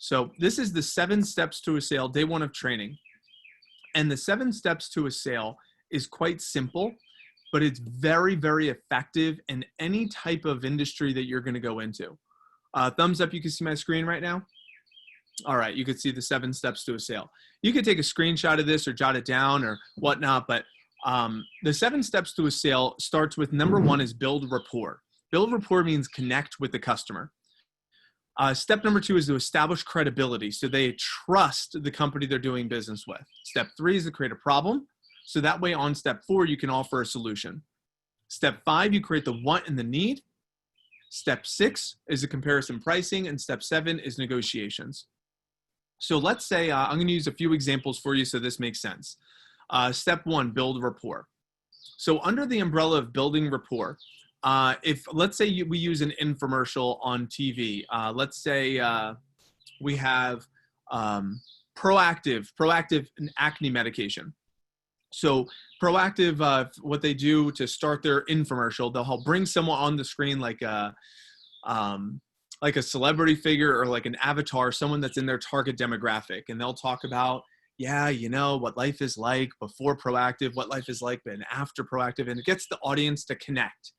So this is the 7 steps to a sale, day 1 of training. And the 7 steps to a sale is quite simple, but it's very, very effective in any type of industry that you're going to go into. Thumbs up, you can see my screen right now. All right, you can see the 7 steps to a sale. You could take a screenshot of this or jot it down or whatnot, but the 7 steps to a sale starts with number 1 is build rapport. Build rapport means connect with the customer. Step number 2 is to establish credibility, so they trust the company they're doing business with. Step 3 is to create a problem, so that way on step 4 you can offer a solution. Step 5, you create the want and the need. Step 6 is a comparison pricing, and step 7 is negotiations. So let's say, I'm going to use a few examples for you so this makes sense. Step 1, build rapport. So under the umbrella of building rapport, if let's say we use an infomercial on TV, let's say we have Proactiv acne medication. So Proactiv, what they do to start their infomercial, they'll help bring someone on the screen like a celebrity figure or like an avatar, someone that's in their target demographic. And they'll talk about, yeah, you know, what life is like before Proactiv, what life is like and after Proactiv. And it gets the audience to connect.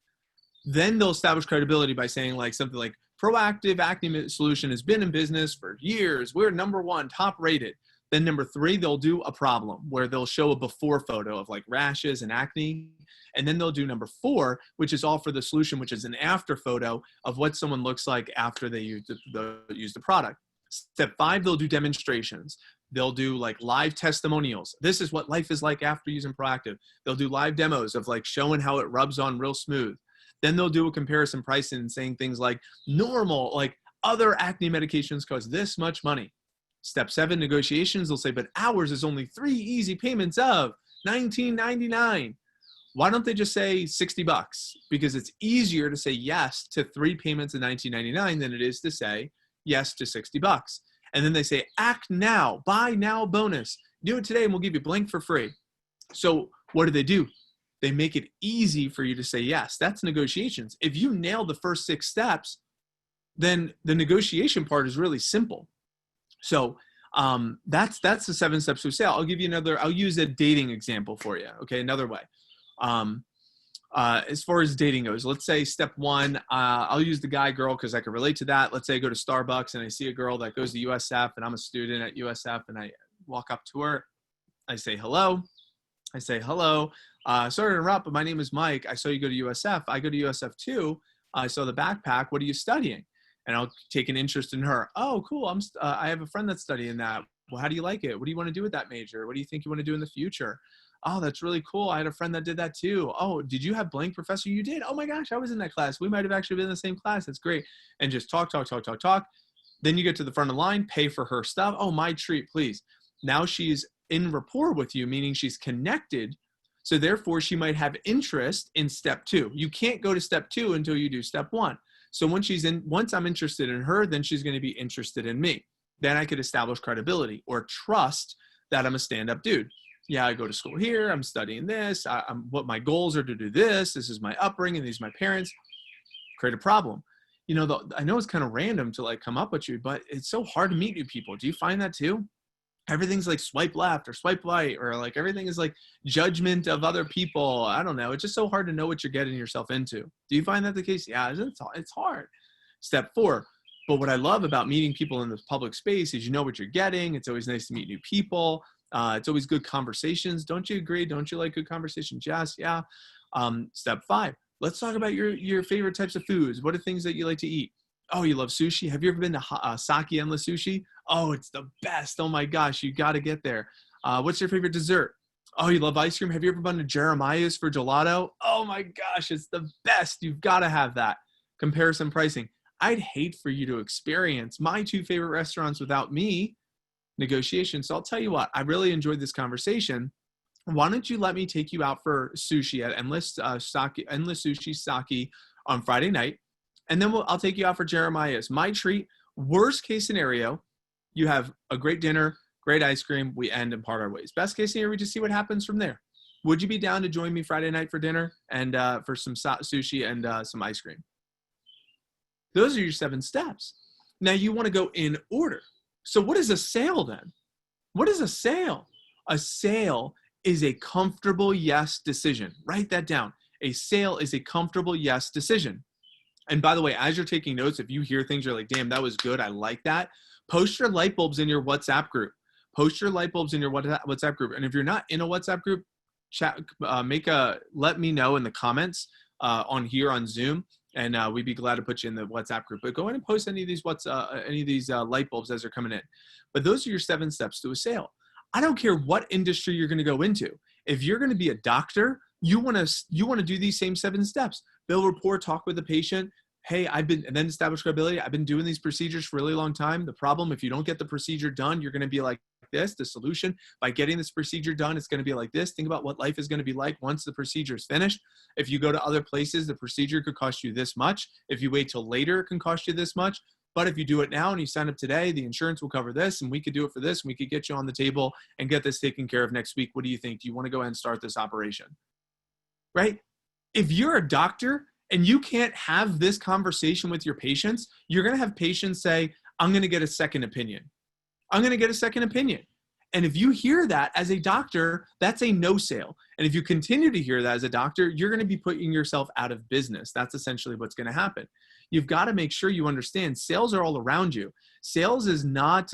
Then they'll establish credibility by saying like something like Proactiv acne solution has been in business for years. We're number 1, top rated. Then number 3, they'll do a problem where they'll show a before photo of like rashes and acne. And then they'll do number 4, which is all for the solution, which is an after photo of what someone looks like after they use the product. Step 5, they'll do demonstrations. They'll do like live testimonials. This is what life is like after using Proactiv. They'll do live demos of like showing how it rubs on real smooth. Then they'll do a comparison pricing and saying things like normal, like other acne medications cost this much money. Step 7, negotiations. They'll say, but ours is only 3 easy payments of $19.99. Why don't they just say $60? Because it's easier to say yes to 3 payments of $19.99 than it is to say yes to $60. And then they say, act now, buy now bonus. Do it today and we'll give you blank for free. So what do? They make it easy for you to say yes. That's negotiations. If you nail the first 6 steps, then the negotiation part is really simple. So that's the 7 steps to a sale. I'll give you another, I'll use a dating example for you. Okay, another way. As far as dating goes, let's say step 1, I'll use the guy girl because I can relate to that. Let's say I go to Starbucks and I see a girl that goes to USF and I'm a student at USF and I walk up to her. I say, hello. Sorry to interrupt, but my name is Mike. I saw you go to USF. I go to USF too. I saw the backpack. What are you studying? And I'll take an interest in her. Oh, cool. I have a friend that's studying that. Well, how do you like it? What do you want to do with that major? What do you think you want to do in the future? Oh, that's really cool. I had a friend that did that too. Oh, did you have blank professor? You did? Oh my gosh, I was in that class. We might have actually been in the same class. That's great. And just talk. Then you get to the front of the line, pay for her stuff. Oh, my treat, please. Now she's in rapport with you, meaning she's connected. So therefore she might have interest in step 2. You can't go to step 2 until you do step 1. So once I'm interested in her, then she's going to be interested in me. Then I could establish credibility or trust that I'm a stand-up dude. Yeah, I go to school here. I'm studying this. What my goals are to do this. This is my upbringing. These are my parents. Create a problem. You know, I know it's kind of random to like come up with you, but it's so hard to meet new people. Do you find that too? Everything's like swipe left or swipe right, or like everything is like judgment of other people. I don't know. It's just so hard to know what you're getting yourself into. Do you find that the case? Yeah, it's hard. Step 4. But what I love about meeting people in the public space is you know what you're getting. It's always nice to meet new people. It's always good conversations. Don't you agree? Don't you like good conversations? Yes. Yeah. Step 5. Let's talk about your favorite types of foods. What are things that you like to eat? Oh, you love sushi? Have you ever been to Saki Endless Sushi? Oh, it's the best. Oh my gosh, you got to get there. What's your favorite dessert? Oh, you love ice cream? Have you ever been to Jeremiah's for gelato? Oh my gosh, it's the best. You've got to have that. Comparison pricing. I'd hate for you to experience my 2 favorite restaurants without me. Negotiation. So I'll tell you what, I really enjoyed this conversation. Why don't you let me take you out for sushi at Endless Sushi Saki on Friday night? And then I'll take you out for Jeremiah's. My treat. Worst case scenario, you have a great dinner, great ice cream, we end and part our ways. Best case scenario, we just see what happens from there. Would you be down to join me Friday night for dinner and for some sushi and some ice cream? Those are your 7 steps. Now you want to go in order. So what is a sale then? What is a sale? A sale is a comfortable yes decision. Write that down. A sale is a comfortable yes decision. And by the way, as you're taking notes, if you hear things, you're like, damn, that was good. I like that. Post your light bulbs in your WhatsApp group. Post your light bulbs in your WhatsApp group. And if you're not in a WhatsApp group, chat, let me know in the comments on here on Zoom, and we'd be glad to put you in the WhatsApp group. But go ahead and post any of these light bulbs as they're coming in. But those are your 7 steps to a sale. I don't care what industry you're going to go into. If you're going to be a doctor, you want to do these same 7 steps. Build rapport, talk with the patient. Hey, and then establish credibility. I've been doing these procedures for a really long time. The problem, if you don't get the procedure done, you're going to be like this. The solution, by getting this procedure done, it's going to be like this. Think about what life is going to be like once the procedure is finished. If you go to other places, the procedure could cost you this much. If you wait till later, it can cost you this much. But if you do it now and you sign up today, the insurance will cover this, and we could do it for this, and we could get you on the table and get this taken care of next week. What do you think? Do you want to go ahead and start this operation? Right? If you're a doctor and you can't have this conversation with your patients, you're going to have patients say, I'm going to get a second opinion. I'm going to get a second opinion. And if you hear that as a doctor, that's a no sale. And if you continue to hear that as a doctor, you're going to be putting yourself out of business. That's essentially what's going to happen. You've got to make sure you understand sales are all around you. Sales is not,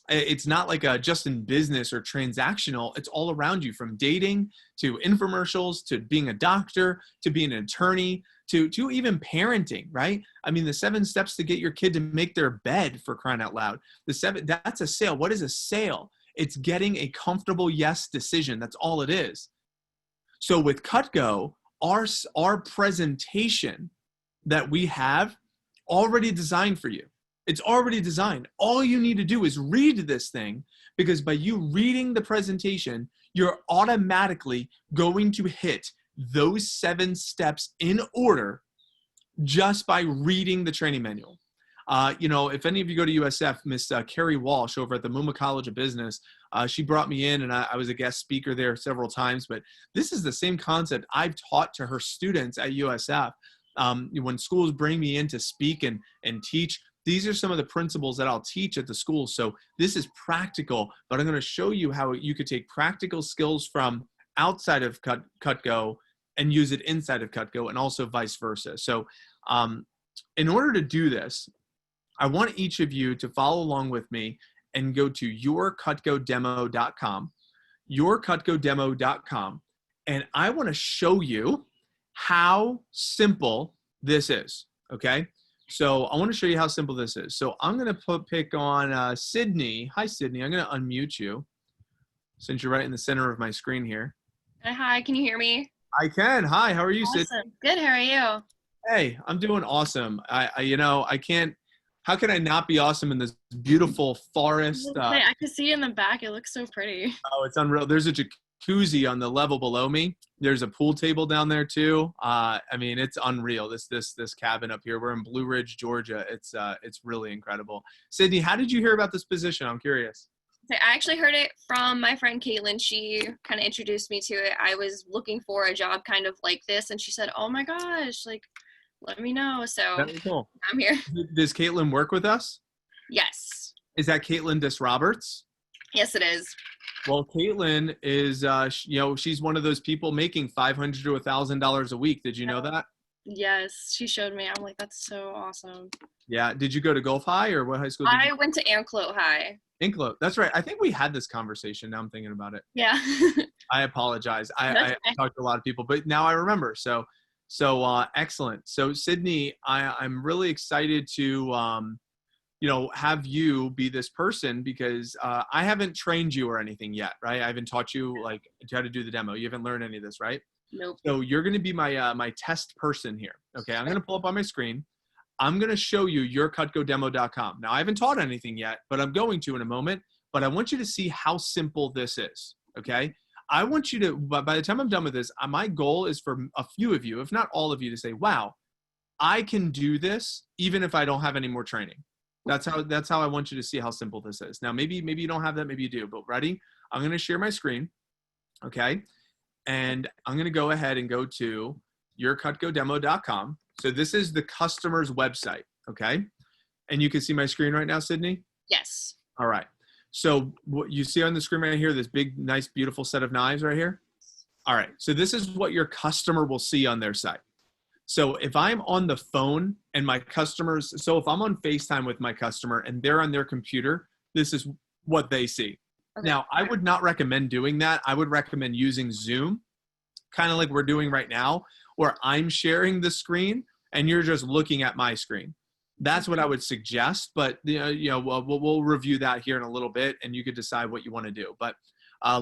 it's not like a just in business or transactional. It's all around you, from dating to infomercials to being a doctor to being an attorney to even parenting, right? I mean, the 7 steps to get your kid to make their bed, for crying out loud. That's a sale. What is a sale? It's getting a comfortable yes decision. That's all it is. So with Cutco, our presentation that we have already designed for you. It's already designed. All you need to do is read this thing, because by you reading the presentation, you're automatically going to hit those 7 steps in order just by reading the training manual. If any of you go to USF, Miss Carrie Walsh over at the Muma College of Business, she brought me in, and I was a guest speaker there several times. But this is the same concept I've taught to her students at USF. When schools bring me in to speak and teach, these are some of the principles that I'll teach at the school. So this is practical, but I'm going to show you how you could take practical skills from outside of Cutco and use it inside of Cutco, and also vice versa. So in order to do this, I want each of you to follow along with me and go to yourcutcodemo.com, yourcutcodemo.com, and I want to show you how simple this is, okay? So I want to show you how simple this is. So I'm going to pick on Sydney. Hi, Sydney. I'm going to unmute you since you're right in the center of my screen here. Hi, can you hear me? I can. Hi, how are you, Awesome. Sydney? Good, how are you? Hey, I'm doing awesome. I can't, how can I not be awesome in this beautiful forest? I can see in the back. It looks so pretty. Oh, it's unreal. There's a jacuzzi on the level below me. There's a pool table down there too. It's unreal. This cabin up here. We're in Blue Ridge, Georgia. It's really incredible. Sydney, how did you hear about this position? I'm curious. I actually heard it from my friend Caitlin. She kind of introduced me to it. I was looking for a job kind of like this, and she said, oh my gosh, like, let me know. So That'd be cool. I'm here. Does Caitlin work with us? Yes. Is that Caitlin Roberts? Yes, it is. Well, Caitlin is, she's one of those people making $500 to $1,000 a week. Did you know that? Yes, she showed me. I'm like, that's so awesome. Yeah. Did you go to Gulf High, or what high school did you I went to Anclote High. Anclote. That's right. I think we had this conversation. Now I'm thinking about it. Yeah. I apologize. I talked to a lot of people, but now I remember. So excellent. So Sydney, I'm really excited to, have you be this person, because I haven't trained you or anything yet, right? I haven't taught you like how to do the demo. You haven't learned any of this, right? Nope. So you're going to be my test person here. Okay. I'm going to pull up on my screen. I'm going to show you yourcutcodemo.com. Now I haven't taught anything yet, but I'm going to in a moment, but I want you to see how simple this is. Okay. I want you to, by the time I'm done with this, my goal is for a few of you, if not all of you, to say, wow, I can do this even if I don't have any more training. That's how I want you to see how simple this is. Now, maybe you don't have that, maybe you do, but ready? I'm going to share my screen. Okay. And I'm going to go ahead and go to yourcutcodemo.com. So this is the customer's website. Okay. And you can see my screen right now, Sydney? Yes. All right. So what you see on the screen right here, this big, nice, beautiful set of knives right here. All right. So this is what your customer will see on their site. So if I'm on the phone and my customers, so if I'm on FaceTime with my customer and they're on their computer, this is what they see. Okay. Now, I would not recommend doing that. I would recommend using Zoom, kind of like we're doing right now, where I'm sharing the screen and you're just looking at my screen. That's what I would suggest, but we'll review that here in a little bit, and you could decide what you want to do. But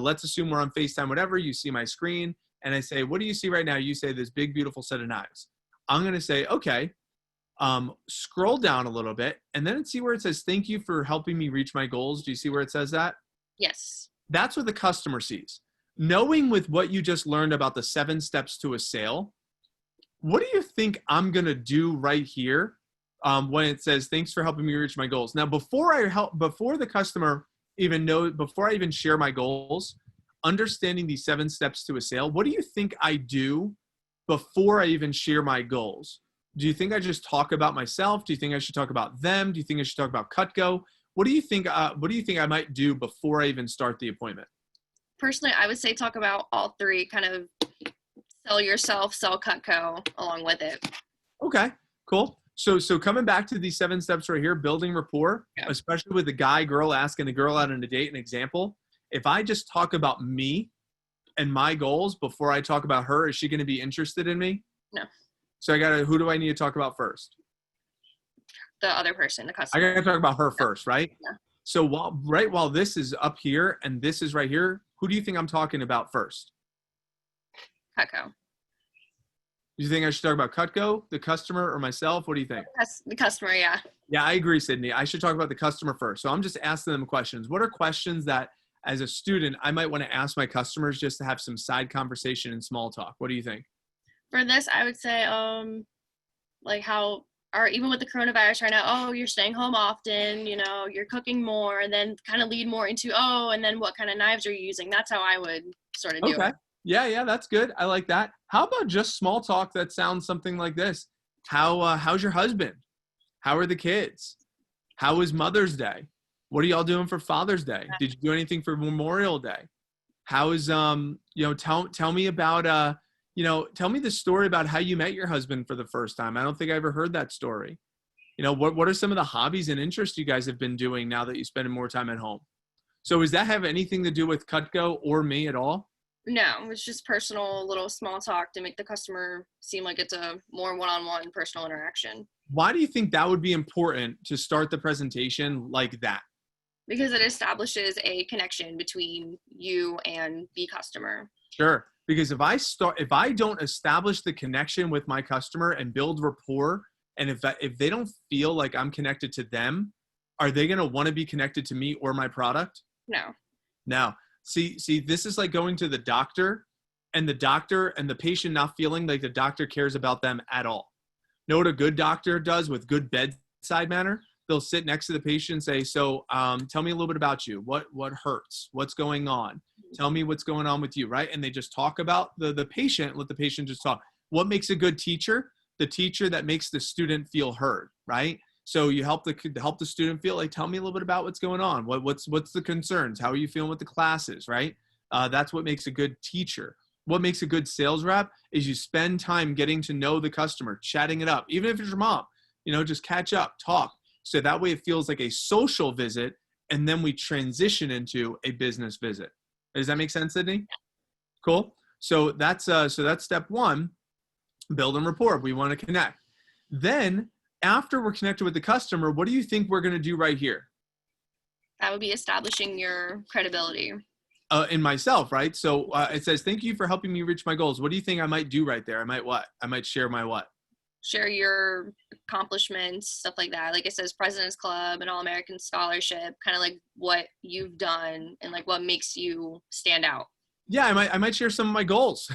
let's assume we're on FaceTime, whatever. You see my screen, and I say, "What do you see right now?" You say, "This big, beautiful set of knives." I'm going to say, "Okay." Scroll down a little bit, and then see where it says, "Thank you for helping me reach my goals." Do you see where it says that? Yes. That's what the customer sees. Knowing with what you just learned about the 7 steps to a sale, what do you think I'm going to do right here? When it says, "Thanks for helping me reach my goals." Now, before the customer before I even share my goals, understanding these 7 steps to a sale, what do you think I do before I even share my goals? Do you think I just talk about myself? Do you think I should talk about them? Do you think I should talk about Cutco? What do you think I might do before I even start the appointment? Personally, I would say talk about all 3, kind of sell yourself, sell Cutco along with it. Okay, cool. So coming back to these 7 steps right here, building rapport, especially with the guy, girl asking the girl out on a date, an example. If I just talk about me and my goals before I talk about her, is she going to be interested in me? No. So who do I need to talk about first? The other person, the customer. I got to talk about her first, right? Yeah. So while this is up here and this is right here, who do you think I'm talking about first? Cutco. Do you think I should talk about Cutco, the customer, or myself? What do you think? The customer, yeah. Yeah, I agree, Sydney. I should talk about the customer first. So I'm just asking them questions. What are questions that, as a student, I might want to ask my customers just to have some side conversation and small talk? What do you think? For this, I would say, like how, or even with the coronavirus right now, oh, you're staying home often, you're cooking more, and then kind of lead more into, and then what kind of knives are you using? That's how I would sort of do it. Yeah, that's good. I like that. How about just small talk that sounds something like this? How's your husband? How are the kids? How was Mother's Day? What are y'all doing for Father's Day? Did you do anything for Memorial Day? How is tell me about tell me the story about how you met your husband for the first time. I don't think I ever heard that story. What are some of the hobbies and interests you guys have been doing now that you spend more time at home? So does that have anything to do with Cutco or me at all? No, it's just personal, little small talk to make the customer seem like it's a more one-on-one personal interaction. Why do you think that would be important to start the presentation like that? Because it establishes a connection between you and the customer. Sure. Because if I don't establish the connection with my customer and build rapport, and if they don't feel like I'm connected to them, are they going to want to be connected to me or my product? No. No. See, this is like going to the doctor and the patient not feeling like the doctor cares about them at all. Know what a good doctor does with good bedside manner? They'll sit next to the patient and say, "So tell me a little bit about you. What hurts? What's going on? Tell me what's going on with you," right? And they just talk about the patient, let the patient just talk. What makes a good teacher? The teacher that makes the student feel heard, right? So you help the student feel like, tell me a little bit about what's going on. What's the concerns? How are you feeling with the classes, right? That's what makes a good teacher. What makes a good sales rep is you spend time getting to know the customer, chatting it up. Even if it's your mom, just catch up, talk. So that way it feels like a social visit, and then we transition into a business visit. Does that make sense, Sydney? Cool. So that's step 1, building rapport. We want to connect. Then after we're connected with the customer, what do you think we're going to do right here? That would be establishing your credibility. In myself, right? So it says, "Thank you for helping me reach my goals." What do you think I might do right there? I might what? I might share my what? Share your accomplishments, stuff like that. Like it says President's Club and All-American Scholarship, kind of like what you've done and like what makes you stand out. Yeah, I might share some of my goals.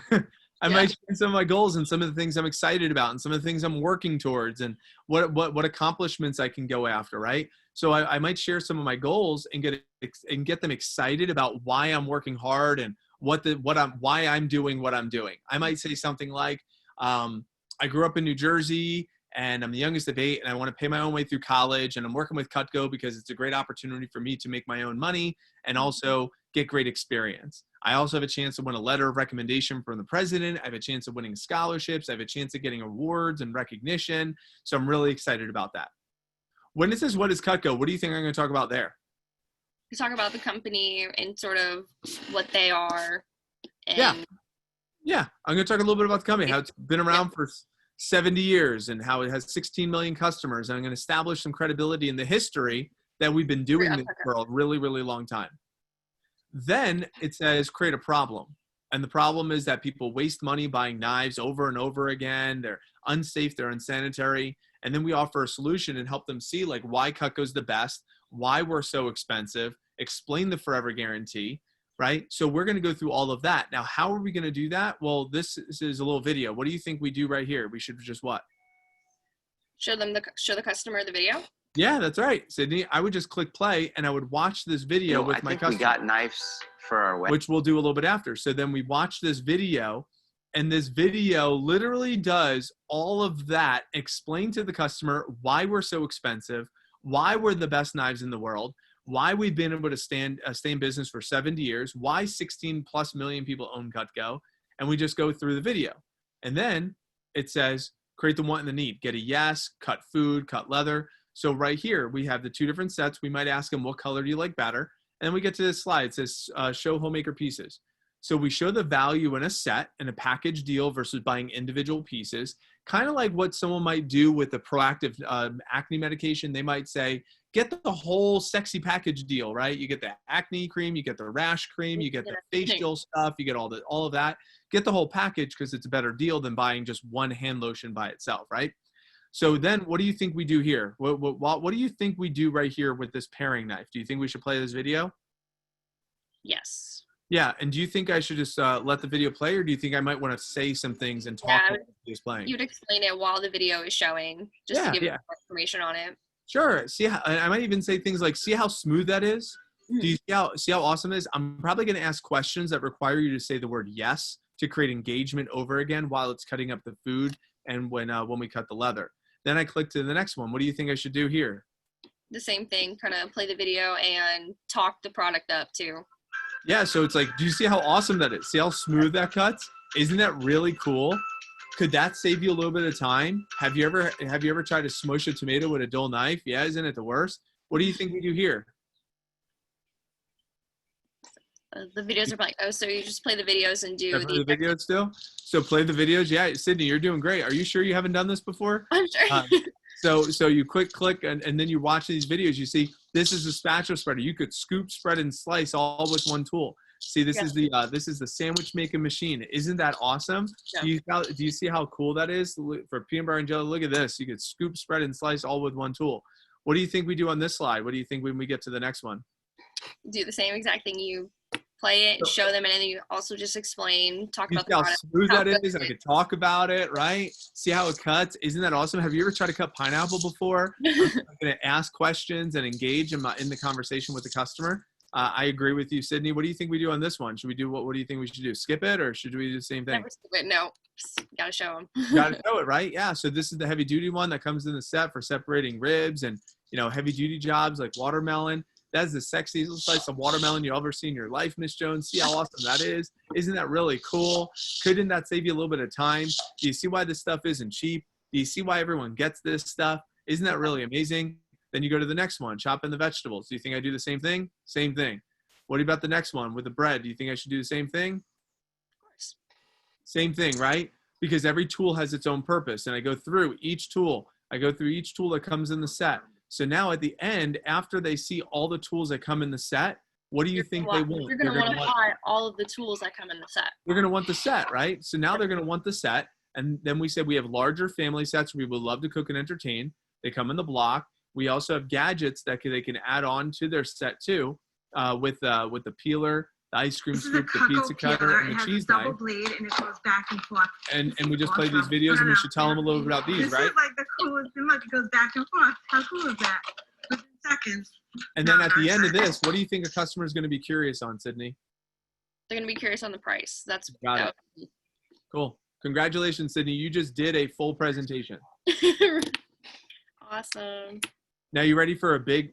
I might share some of my goals and some of the things I'm excited about and some of the things I'm working towards and what accomplishments I can go after, right? So I might share some of my goals and get them excited about why I'm working hard and why I'm doing what I'm doing. I might say something like, I grew up in New Jersey and I'm the youngest of 8, and I want to pay my own way through college, and I'm working with Cutco because it's a great opportunity for me to make my own money and also get great experience. I also have a chance to win a letter of recommendation from the president. I have a chance of winning scholarships. I have a chance of getting awards and recognition. So I'm really excited about that. When it says, what is Cutco? What do you think I'm going to talk about there? We talk about the company and sort of what they are. And yeah. I'm going to talk a little bit about the company, how it's been around for 70 years and how it has 16 million customers. And I'm going to establish some credibility in the history that we've been doing this for a really, really long time. Then it says create a problem. And the problem is that people waste money buying knives over and over again. They're unsafe, they're unsanitary. And then we offer a solution and help them see like why Cutco's the best, why we're so expensive, explain the forever guarantee, right? So we're going to go through all of that. Now, how are we going to do that? Well, this is a little video. What do you think we do right here? We should just what? Show the customer the video. Yeah, that's right, Sydney. I would just click play and I would watch this video with my customer. We got knives for our wedding, which we'll do a little bit after. So then we watch this video, and this video literally does all of that, explain to the customer why we're so expensive, why we're the best knives in the world, why we've been able to stay in business for 70 years, why 16 plus million people own Cutco, and we just go through the video. And then it says, create the want and the need. Get a yes, cut food, cut leather. So right here, we have the 2 different sets. We might ask them, what color do you like better? And then we get to this slide. It says, show homemaker pieces. So we show the value in a set and a package deal versus buying individual pieces, kind of like what someone might do with the Proactiv acne medication. They might say, get the whole sexy package deal, right? You get the acne cream, you get the rash cream, you get the facial stuff, you get all of that. Get the whole package because it's a better deal than buying just one hand lotion by itself, right? So then what do you think we do here? What do you think we do right here with this paring knife? Do you think we should play this video? Yes. Yeah, and do you think I should just let the video play, or do you think I might want to say some things and talk while it's playing? You'd explain it while the video is showing, just to give you more information on it. Sure. See, I might even say things like, see how smooth that is? Mm-hmm. Do you see how awesome it is? I'm probably going to ask questions that require you to say the word yes to create engagement over again while it's cutting up the food and when we cut the leather. Then I click to the next one. What do you think I should do here? The same thing, kind of play the video and talk the product up too. Yeah, so it's like, do you see how awesome that is? See how smooth that cuts? Isn't that really cool? Could that save you a little bit of time? Have you ever tried to smush a tomato with a dull knife? Yeah, isn't it the worst? What do you think we do here? The videos are like, oh, so you just play the videos and do the videos still? So play the videos. Yeah, Sydney, you're doing great. Are you sure you haven't done this before? I'm sure. So you click and then you watch these videos. You see, this is a spatula spreader. You could scoop, spread, and slice all with one tool. See, this is the sandwich making machine. Isn't that awesome? Yeah. Do you see how cool that is for peanut butter and jelly? Look at this. You could scoop, spread, and slice all with one tool. What do you think we do on this slide? What do you think when we get to the next one? Do the same exact thing. You play it, show them, and then you also just explain, talk about the product. See how smooth that is? I could talk about it, right? See how it cuts? Isn't that awesome? Have you ever tried to cut pineapple before? I'm going to ask questions and engage in the conversation with the customer. I agree with you, Sydney. What do you think we do on this one? Should we do what do you think we should do? Skip it, or should we do the same thing? Never skip it. No, gotta show them. Gotta show it, right? Yeah. So this is the heavy duty one that comes in the set for separating ribs and heavy duty jobs like watermelon. That's the sexiest slice of watermelon you ever seen in your life, Miss Jones. See how awesome that is? Isn't that really cool? Couldn't that save you a little bit of time? Do you see why this stuff isn't cheap? Do you see why everyone gets this stuff? Isn't that really amazing? Then you go to the next one, chop in the vegetables. Do you think I do the same thing? Same thing. What about the next one with the bread? Do you think I should do the same thing? Of course. Same thing, right? Because every tool has its own purpose. And I go through each tool. I go through each tool that comes in the set. So now at the end, after they see all the tools that come in the set, what do you think they want? You're going to want to buy all of the tools that come in the set. They're going to want the set, right? So now they're going to want the set. And then we said we have larger family sets. We would love to cook and entertain. They come in the block. We also have gadgets that they can add on to their set too, with the peeler, the ice cream scoop, the pizza cutter, and the cheese knife. It has a double blade, and it goes back and forth. And we just play these videos, and we should tell them a little bit about these, right? This is like the coolest thing. Look, it goes back and forth. How cool is that? Within seconds. And then at the end of this, what do you think a customer is going to be curious on, Sydney? They're going to be curious on the price. Got it. Cool. Congratulations, Sydney. You just did a full presentation. Awesome. Now you ready for a big,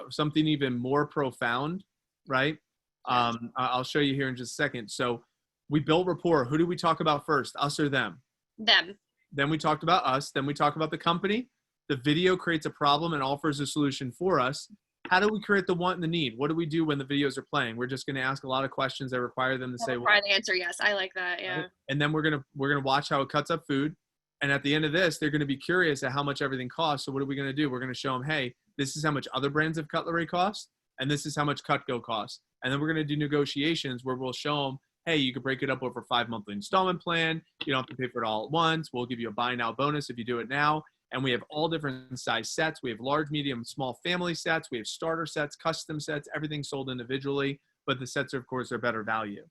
something even more profound, right? I'll show you here in just a second. So we built rapport. Who do we talk about first, us or them? Them. Then we talked about us. Then we talk about the company. The video creates a problem and offers a solution for us. How do we create the want and the need? What do we do when the videos are playing? We're just going to ask a lot of questions that require them to say Require the answer yes. I like that. Yeah. Right? And then we're gonna watch how it cuts up food. And at the end of this, they're going to be curious at how much everything costs. So what are we going to do? We're going to show them, hey, this is how much other brands of cutlery cost, and this is how much Cutco costs. And then we're going to do negotiations where we'll show them, hey, you can break it up over 5 monthly installment plan. You don't have to pay for it all at once. We'll give you a buy now bonus if you do it now. And we have all different size sets. We have large, medium, small family sets. We have starter sets, custom sets, everything sold individually. But the sets, of course, are better value.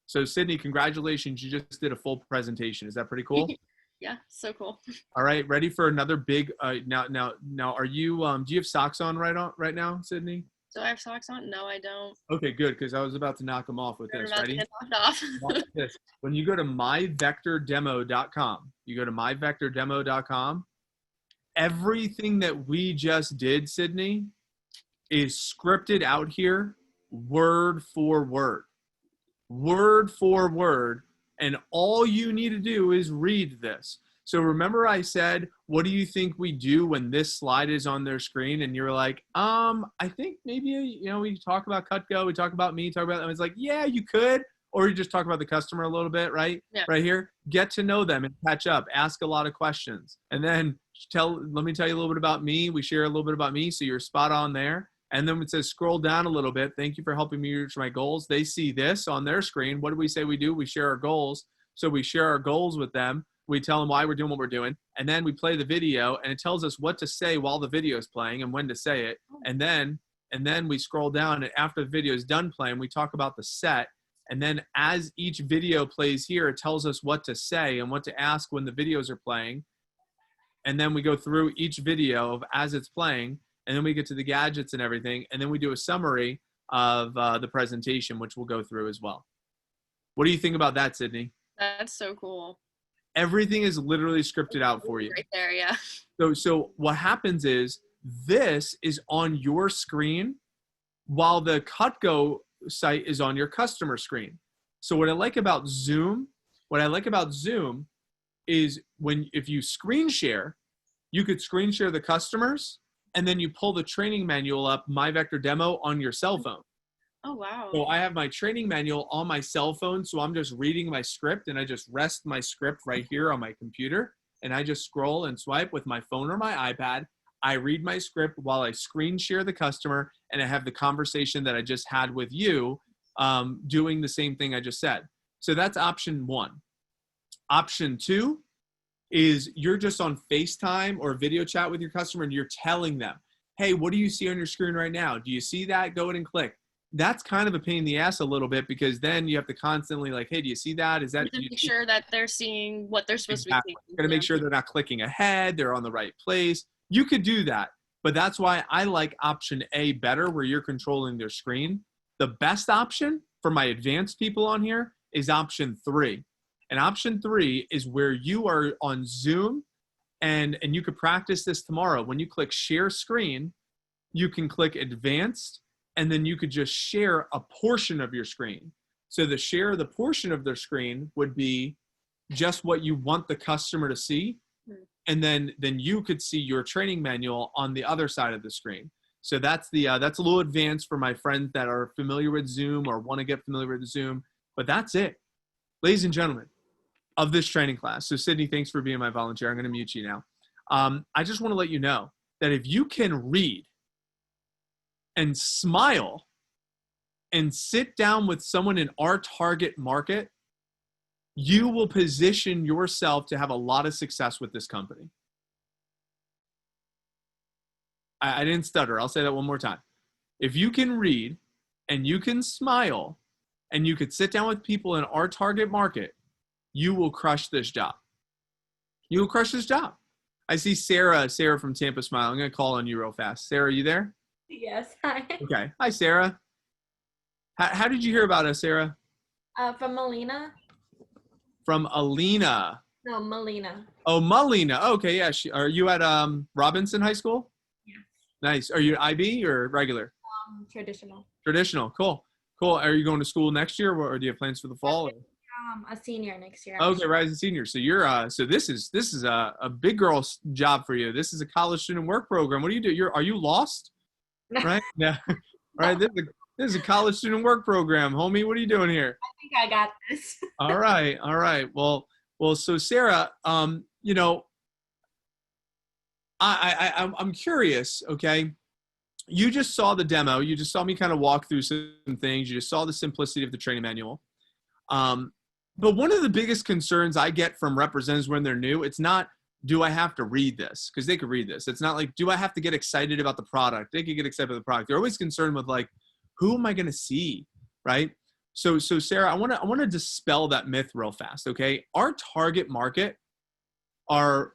So Sydney, congratulations. You just did a full presentation. Is that pretty cool? Yeah, so cool. All right, ready for another big. Now, are you? Do you have socks on right now, Sydney? Do I have socks on? No, I don't. Okay, good, because I was about to knock them off with this. Ready? Off. Watch this. When you go to myvectordemo.com, everything that we just did, Sydney, is scripted out here, word for word, and all you need to do is read this. So remember I said, what do you think we do when this slide is on their screen? And you're like, I think maybe, we talk about Cutco, we talk about me, talk about them. It's like, yeah, you could, or you just talk about the customer a little bit, right? Yeah. Right here, get to know them and catch up, ask a lot of questions. And then let me tell you a little bit about me. We share a little bit about me. So you're spot on there. And then it says, scroll down a little bit. Thank you for helping me reach my goals. They see this on their screen. What do we say we do? We share our goals. So we share our goals with them. We tell them why we're doing what we're doing. And then we play the video and it tells us what to say while the video is playing and when to say it. And then we scroll down, and after the video is done playing, we talk about the set. And then as each video plays here, it tells us what to say and what to ask when the videos are playing. And then we go through each video of as it's playing. And then we get to the gadgets and everything. And then we do a summary of the presentation, which we'll go through as well. What do you think about that, Sydney? That's so cool. Everything is literally scripted out for you. Right there, yeah. So what happens is this is on your screen while the Cutco site is on your customer screen. So what I like about Zoom is if you screen share, you could screen share the customers, and then you pull the training manual up, My Vector Demo, on your cell phone. Oh, wow. So I have my training manual on my cell phone, so I'm just reading my script, and I just rest my script right here on my computer, and I just scroll and swipe with my phone or my iPad. I read my script while I screen share the customer, and I have the conversation that I just had with you, doing the same thing I just said. So that's option one. Option two is you're just on FaceTime or video chat with your customer, and you're telling them, hey, what do you see on your screen right now? Do you see that? Go ahead and click. That's kind of a pain in the ass a little bit, because then you have to constantly like, hey, do you see that? Is that? Make sure that they're seeing what they're supposed to be seeing. Got to make sure they're not clicking ahead. They're on the right place. You could do that, but that's why I like option A better, where you're controlling their screen. The best option for my advanced people on here is option 3. And option 3 is where you are on Zoom, and you could practice this tomorrow. When you click share screen, you can click advanced, and then you could just share a portion of your screen. So the portion of their screen would be just what you want the customer to see. And then you could see your training manual on the other side of the screen. So that's a little advanced for my friends that are familiar with Zoom or want to get familiar with Zoom, but that's it. Ladies and gentlemen, of this training class. So Sydney, thanks for being my volunteer. I'm going to mute you now. I just want to let you know that if you can read and smile and sit down with someone in our target market, you will position yourself to have a lot of success with this company. I didn't stutter. I'll say that one more time. If you can read and you can smile and you could sit down with people in our target market, you will crush this job. You will crush this job. I see Sarah from Tampa smile. I'm going to call on you real fast. Sarah, are you there? Yes, hi. Okay. Hi, Sarah. How did you hear about us, Sarah? From Melina. From Alina. No, Melina. Oh, Malina. Okay, yeah. Are you at Robinson High School? Yeah. Nice. Are you IB or regular? Traditional. Traditional. Cool. Cool. Are you going to school next year, or do you have plans for the fall? Or? A senior next year. Okay, rising senior. So you're so this is a big girl job for you. This is a college student work program. What do you do? Are you lost? Right? Yeah. Right. This is a college student work program, homie. What are you doing here? I think I got this. All right. All right. Well. So Sarah, you know, I'm curious. Okay. You just saw the demo. You just saw me kind of walk through some things. You just saw the simplicity of the training manual. But one of the biggest concerns I get from representatives when they're new, it's not, do I have to read this? Because they could read this. It's not like, do I have to get excited about the product? They could get excited about the product. They're always concerned with like, who am I going to see? Right. So Sarah, I want to dispel that myth real fast. Okay. Our target market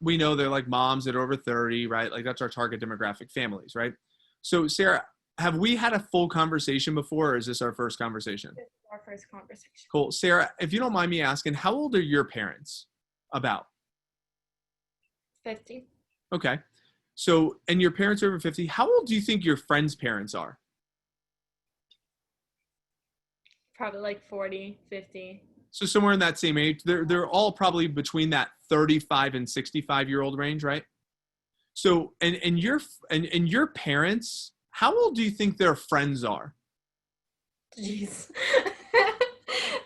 we know they're like moms that are over 30, right? Like that's our target demographic, families, right? So Sarah, have we had a full conversation before, or is this our first conversation? This is our first conversation. Cool. Sarah, if you don't mind me asking, how old are your parents? About? 50. Okay. So, and your parents are over 50. How old do you think your friends' parents are? Probably like 40, 50. So somewhere in that same age. They're all probably between that 35 and 65-year-old range, right? So, and your parents, how old do you think their friends are? Jeez.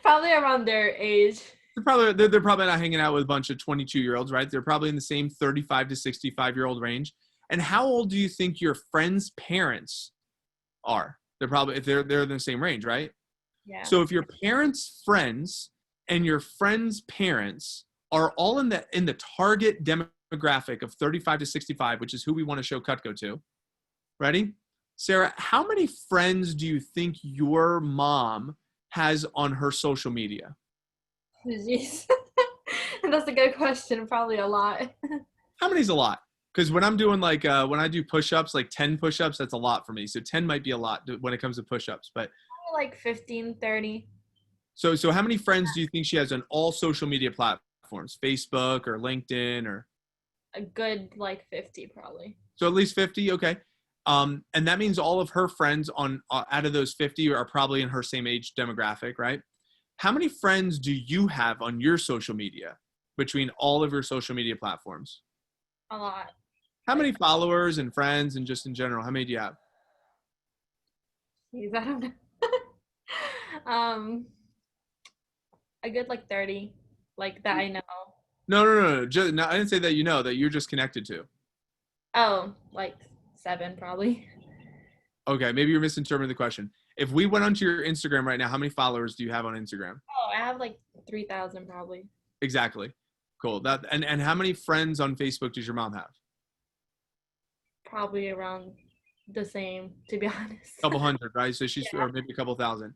Probably around their age. They're probably not hanging out with a bunch of 22-year-olds, right? They're probably in the same 35 to 65-year-old range. And how old do you think your friends' parents are? They're probably, if they're in the same range, right? Yeah. So if your parents' friends and your friends' parents are all in the target demographic of 35 to 65, which is who we want to show Cutco to. Ready? Sarah, how many friends do you think your mom has on her social media? Jeez. That's a good question. Probably a lot. How many is a lot? Because when I'm doing like, when I do push-ups, like 10 push-ups, that's a lot for me. So 10 might be a lot when it comes to push-ups. But Probably like 15, 30. So how many friends do you think she has on all social media platforms? Facebook or LinkedIn or? A good like 50 probably. So at least 50, okay. And that means all of her friends out of those 50 are probably in her same age demographic, right? How many friends do you have on your social media between all of your social media platforms? A lot. How many followers and friends and just in general, how many do you have? Jeez, I don't know. A good like 30, like that I know. No. No, I didn't say that that you're just connected to. Oh, like 7 probably. Okay, maybe you're misinterpreting the question. If we went onto your Instagram right now, how many followers do you have on Instagram? Oh, I have like 3,000 probably. Exactly. Cool. And how many friends on Facebook does your mom have? Probably around the same, to be honest. A couple hundred, right? So she's, or maybe a couple thousand.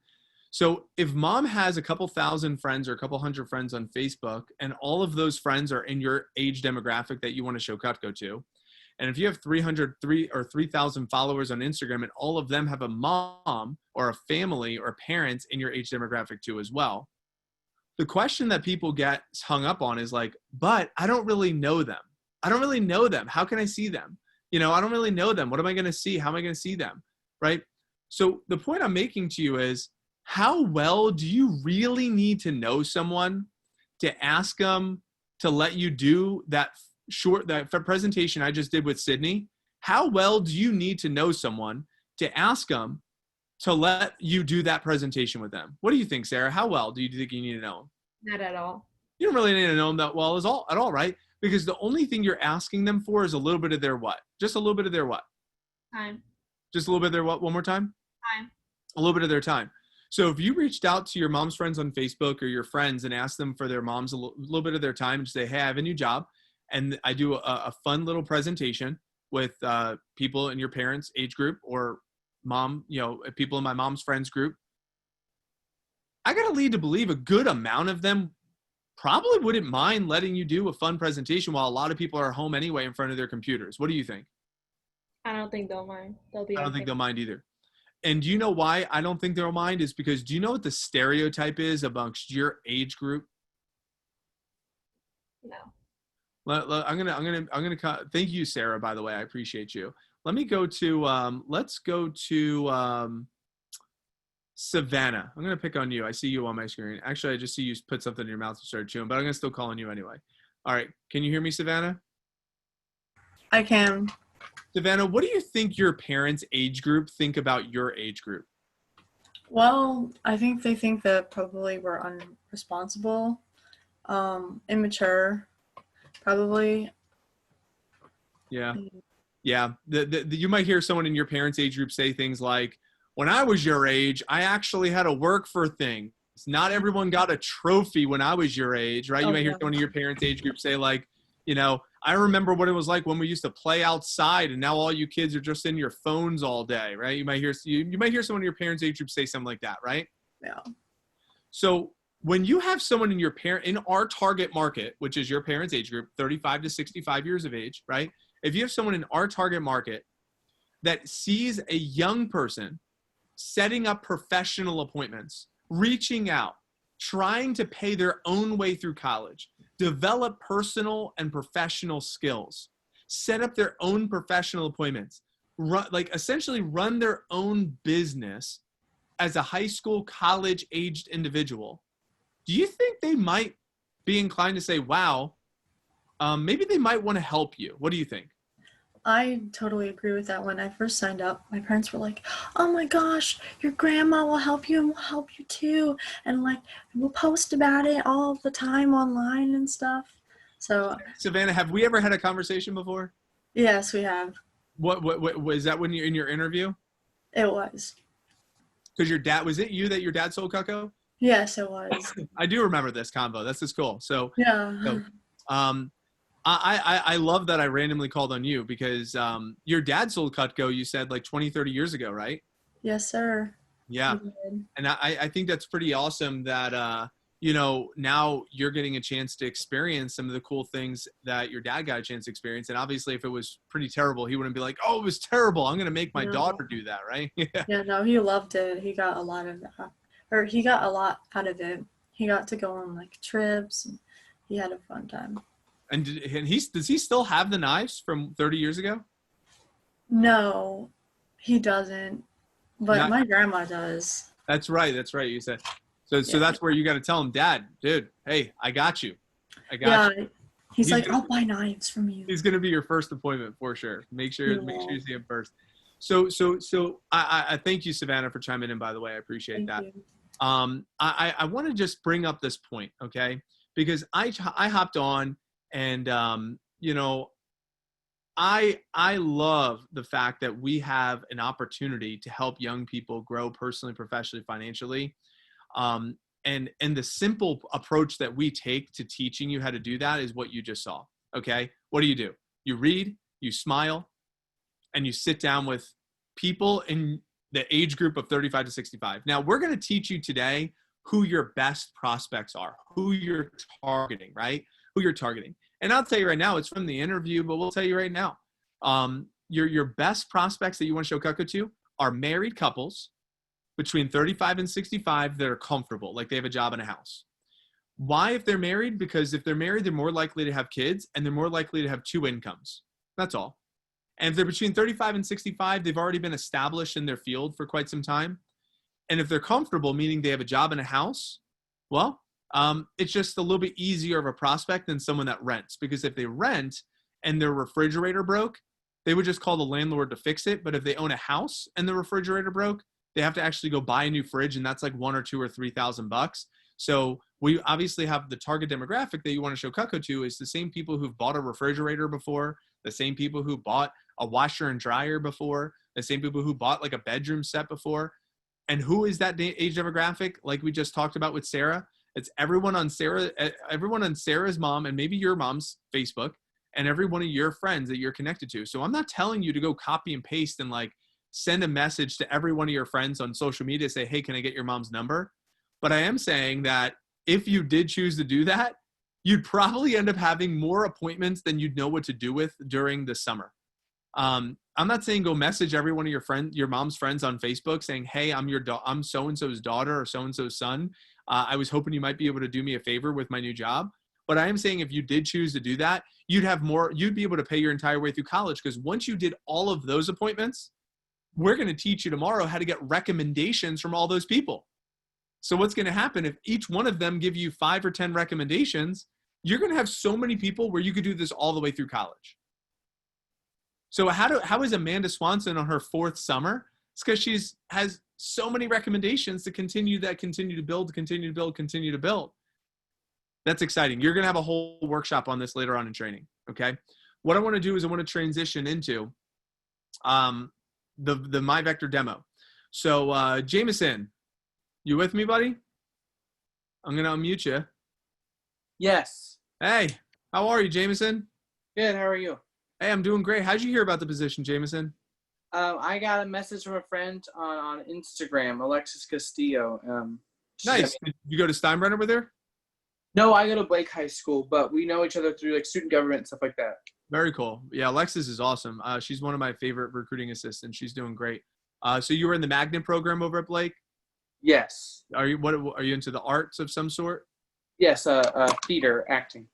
So if mom has a couple thousand friends or a couple hundred friends on Facebook, and all of those friends are in your age demographic that you want to show Cutco to, and if you have 3,000 followers on Instagram and all of them have a mom or a family or parents in your age demographic too as well, the question that people get hung up on is like, but I don't really know them. I don't really know them. How can I see them? I don't really know them. What am I going to see? How am I going to see them? Right? So the point I'm making to you is, how well do you really need to know someone to ask them to let you do that presentation I just did with Sydney? How well do you need to know someone to ask them to let you do that presentation with them? What do you think, Sarah? How well do you think you need to know them? Not at all. You don't really need to know them that well at all, right? Because the only thing you're asking them for is a little bit of their what? Just a little bit of their what? Time. Just a little bit of their what? One more time? Time. A little bit of their time. So if you reached out to your mom's friends on Facebook or your friends and asked them for their moms a little bit of their time to say, hey, I have a new job, and I do a fun little presentation with people in your parents' age group or mom, people in my mom's friends group, I got to lead to believe a good amount of them probably wouldn't mind letting you do a fun presentation while a lot of people are home anyway in front of their computers. What do you think? I don't think they'll mind. I don't think they'll mind either. And do you know why I don't think they'll mind? Is because, do you know what the stereotype is amongst your age group? you know. Thank you, Sarah, by the way. I appreciate you. Let me go to, let's go to Savannah. I'm going to pick on you. I see you on my screen. Actually, I just see you put something in your mouth and start chewing, but I'm going to still call on you anyway. All right. Can you hear me, Savannah? I can. Savannah, what do you think your parents' age group think about your age group? Well, I think they think that probably we're unresponsible, immature, probably. Yeah. Yeah. You might hear someone in your parents' age group say things like, when I was your age, I actually had to work for things. Not everyone got a trophy when I was your age, right? You might hear someone in your parents' age group say like, you know, I remember what it was like when we used to play outside and now all you kids are just in your phones all day, right? You might hear someone in your parents' age group say something like that, right? Yeah. So when you have someone in our target market, which is your parents' age group, 35 to 65 years of age, right? If you have someone in our target market that sees a young person setting up professional appointments, reaching out, trying to pay their own way through college, develop personal and professional skills, set up their own professional appointments, essentially run their own business as a high school, college-aged individual, do you think they might be inclined to say, wow, maybe they might want to help you? What do you think? I totally agree with that. When I first signed up, my parents were like, oh my gosh, your grandma will help you and we'll help you too. And like, we'll post about it all the time online and stuff. So Savannah, have we ever had a conversation before? yes, we have. What was that when you're in your interview? It was. Because was it you that your dad sold Cutco? Yes, it was. I do remember this convo. That's just cool. So, Yeah. I love that I randomly called on you because your dad sold Cutco, you said like 20, 30 years ago, right? Yes, sir. Yeah. And I think that's pretty awesome that, you know, now you're getting a chance to experience some of the cool things that your dad got a chance to experience. And obviously if it was pretty terrible, he wouldn't be like, oh, it was terrible, I'm going to make my daughter do that, right? Yeah, no, he loved it. He got a lot of that. Or he got a lot out of it. He got to go on like trips and he had a fun time. And does he still have the knives from 30 years ago? No, he doesn't. But my grandma does. That's right. You said. So that's where you got to tell him, Dad, dude, hey, I got you. You. He's like, I'll buy knives from you. He's going to be your first appointment for sure. Make sure you see him first. So I thank you, Savannah, for chiming in, by the way. I appreciate that. You. I want to just bring up this point, okay? Because I hopped on and, you know, I love the fact that we have an opportunity to help young people grow personally, professionally, financially. And the simple approach that we take to teaching you how to do that is what you just saw. Okay. What do? You read, you smile, and you sit down with people in the age group of 35 to 65. Now we're going to teach you today who your best prospects are, who you're targeting, right? Who you're targeting. And I'll tell you right now, it's from the interview, but we'll tell you right now, your best prospects that you want to show Cutco to are married couples between 35 and 65 that are comfortable, like they have a job and a house. Why if they're married? Because if they're married, they're more likely to have kids and they're more likely to have two incomes. That's all. And if they're between 35 and 65, they've already been established in their field for quite some time. And if they're comfortable, meaning they have a job and a house, well, it's just a little bit easier of a prospect than someone that rents. Because if they rent and their refrigerator broke, they would just call the landlord to fix it. But if they own a house and the refrigerator broke, they have to actually go buy a new fridge, and that's like $1,000 or $2,000 or $3,000. So we obviously have the target demographic that you want to show Cutco to is the same people who've bought a refrigerator before, the same people who bought a washer and dryer before, the same people who bought like a bedroom set before. And who is that age demographic? Like we just talked about with Sarah, it's everyone on Sarah's mom and maybe your mom's Facebook and every one of your friends that you're connected to. So I'm not telling you to go copy and paste and like send a message to every one of your friends on social media, say, hey, can I get your mom's number? But I am saying that if you did choose to do that, you'd probably end up having more appointments than you'd know what to do with during the summer. I'm not saying go message every one of your mom's friends on Facebook saying, hey, I'm so-and-so's daughter or so-and-so's son. I was hoping you might be able to do me a favor with my new job. But I am saying if you did choose to do that, you'd be able to pay your entire way through college, because once you did all of those appointments, we're going to teach you tomorrow how to get recommendations from all those people. So what's going to happen if each one of them give you 5 or 10 recommendations, you're going to have so many people where you could do this all the way through college. So how is Amanda Swanson on her 4th summer? It's because has so many recommendations to continue to build. That's exciting. You're going to have a whole workshop on this later on in training. Okay. What I want to do is I want to transition into the MyVector demo. So Jameson, you with me, buddy? I'm going to unmute you. Yes. Hey, how are you, Jameson? Good. How are you? Hey, I'm doing great. How'd you hear about the position, Jameson? I got a message from a friend on Instagram, Alexis Castillo. Nice. Did you go to Steinbrenner with her? No, I go to Blake High School, but we know each other through like student government and stuff like that. Very cool. Yeah, Alexis is awesome. She's one of my favorite recruiting assistants. She's doing great. So you were in the magnet program over at Blake? Yes. Are you into the arts of some sort? Yes, theater, acting.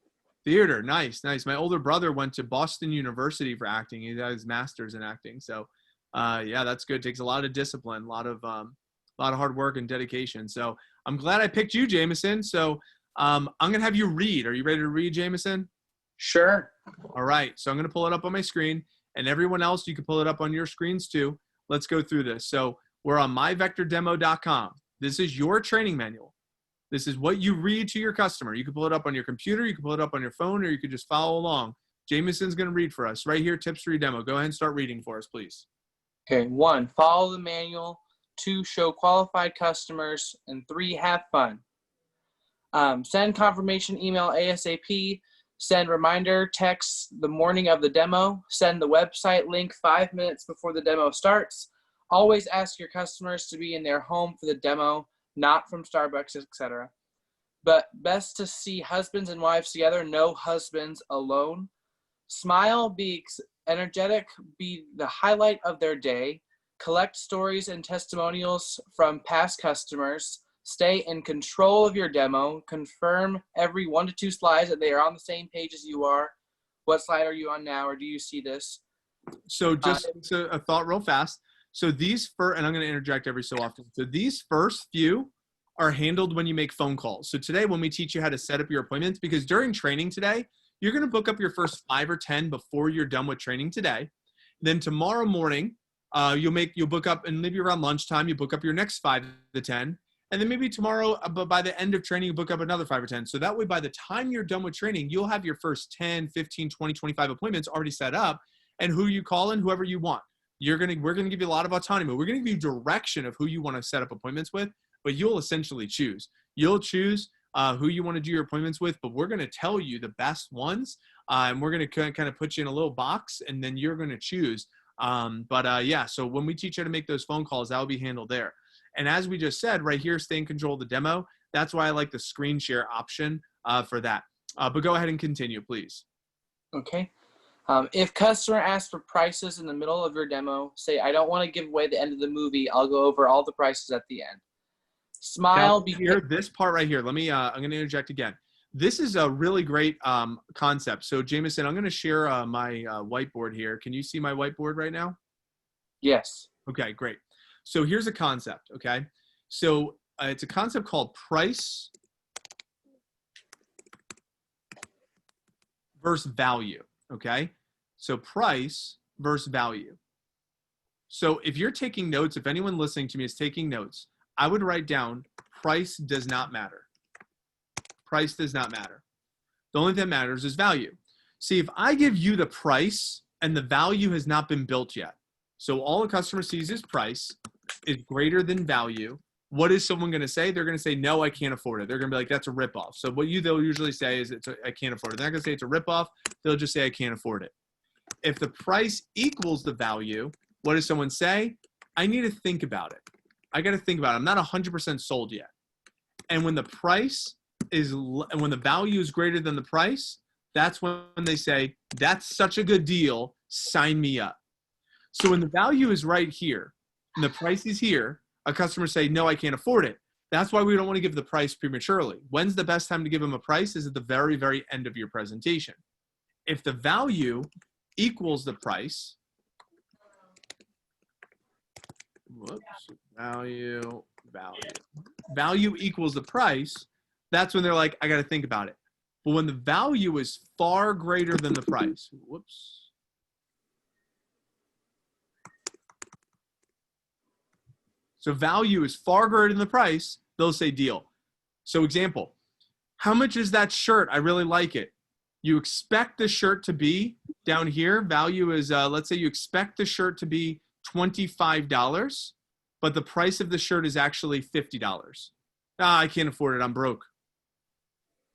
Theater, nice. My older brother went to Boston University for acting. He got his master's in acting. So, yeah, that's good. It takes a lot of discipline, a lot of hard work and dedication. So I'm glad I picked you, Jameson. So I'm gonna have you read. Are you ready to read, Jameson? Sure. All right. So I'm gonna pull it up on my screen, and everyone else, you can pull it up on your screens too. Let's go through this. So we're on myvectordemo.com. This is your training manual. This is what you read to your customer. You can pull it up on your computer, you can pull it up on your phone, or you could just follow along. Jameson's going to read for us. Right here, tips for your demo. Go ahead and start reading for us, please. Okay. 1, follow the manual. 2, show qualified customers. And 3, have fun. Send confirmation email ASAP. Send reminder text the morning of the demo. Send the website link 5 minutes before the demo starts. Always ask your customers to be in their home for the demo, not from Starbucks, etc. But best to see husbands and wives together, no husbands alone. Smile, be energetic, be the highlight of their day. Collect stories and testimonials from past customers. Stay in control of your demo. Confirm every 1 to 2 slides that they are on the same page as you are. What slide are you on now, or do you see this? So just a thought real fast. So these and I'm going to interject every so often. So these first few are handled when you make phone calls. So today when we teach you how to set up your appointments, because during training today, you're going to book up your first 5 or 10 before you're done with training today. Then tomorrow morning, you'll book up, and maybe around lunchtime, you book up your next 5 to 10. And then maybe tomorrow, but by the end of training, you book up another 5 or 10. So that way, by the time you're done with training, you'll have your first 10, 15, 20, 25 appointments already set up. And who you call in, whoever you want. We're going to give you a lot of autonomy. We're going to give you direction of who you want to set up appointments with, but you'll essentially choose. You'll choose who you want to do your appointments with, but we're going to tell you the best ones, and we're going to kind of put you in a little box, and then you're going to choose. Yeah, so when we teach you how to make those phone calls, that will be handled there. And as we just said, right here, stay in control of the demo. That's why I like the screen share option for that. But go ahead and continue, please. Okay. If customer asks for prices in the middle of your demo, say, I don't want to give away the end of the movie. I'll go over all the prices at the end. Smile. Now, this part right here, I'm going to interject again. This is a really great concept. So Jameson, I'm going to share my whiteboard here. Can you see my whiteboard right now? Yes. Okay, great. So here's a concept, okay? So it's a concept called price versus value, okay? So price versus value. So if you're taking notes, if anyone listening to me is taking notes, I would write down price does not matter. Price does not matter. The only thing that matters is value. See, if I give you the price and the value has not been built yet, so all a customer sees is price is greater than value, what is someone going to say? They're going to say, no, I can't afford it. They're going to be like, that's a ripoff. So what they'll usually say is, I can't afford it. They're not going to say it's a ripoff. They'll just say, I can't afford it. If the price equals the value, what does someone say? I need to think about it. I got to think about it. I'm not 100% sold yet. And when the value is greater than the price, that's when they say, that's such a good deal, sign me up. So when the value is right here and the price is here, a customer say, no, I can't afford it. That's why we don't want to give the price prematurely. When's the best time to give them a price? Is at the very, very end of your presentation. If the value equals the price, value equals the price, that's when they're like, I got to think about it. But when the value is far greater than the price, so value is far greater than the price, they'll say deal. So example, how much is that shirt? I really like it. You expect the shirt to be down here. Value is, let's say you expect the shirt to be $25, but the price of the shirt is actually $50. I can't afford it. I'm broke.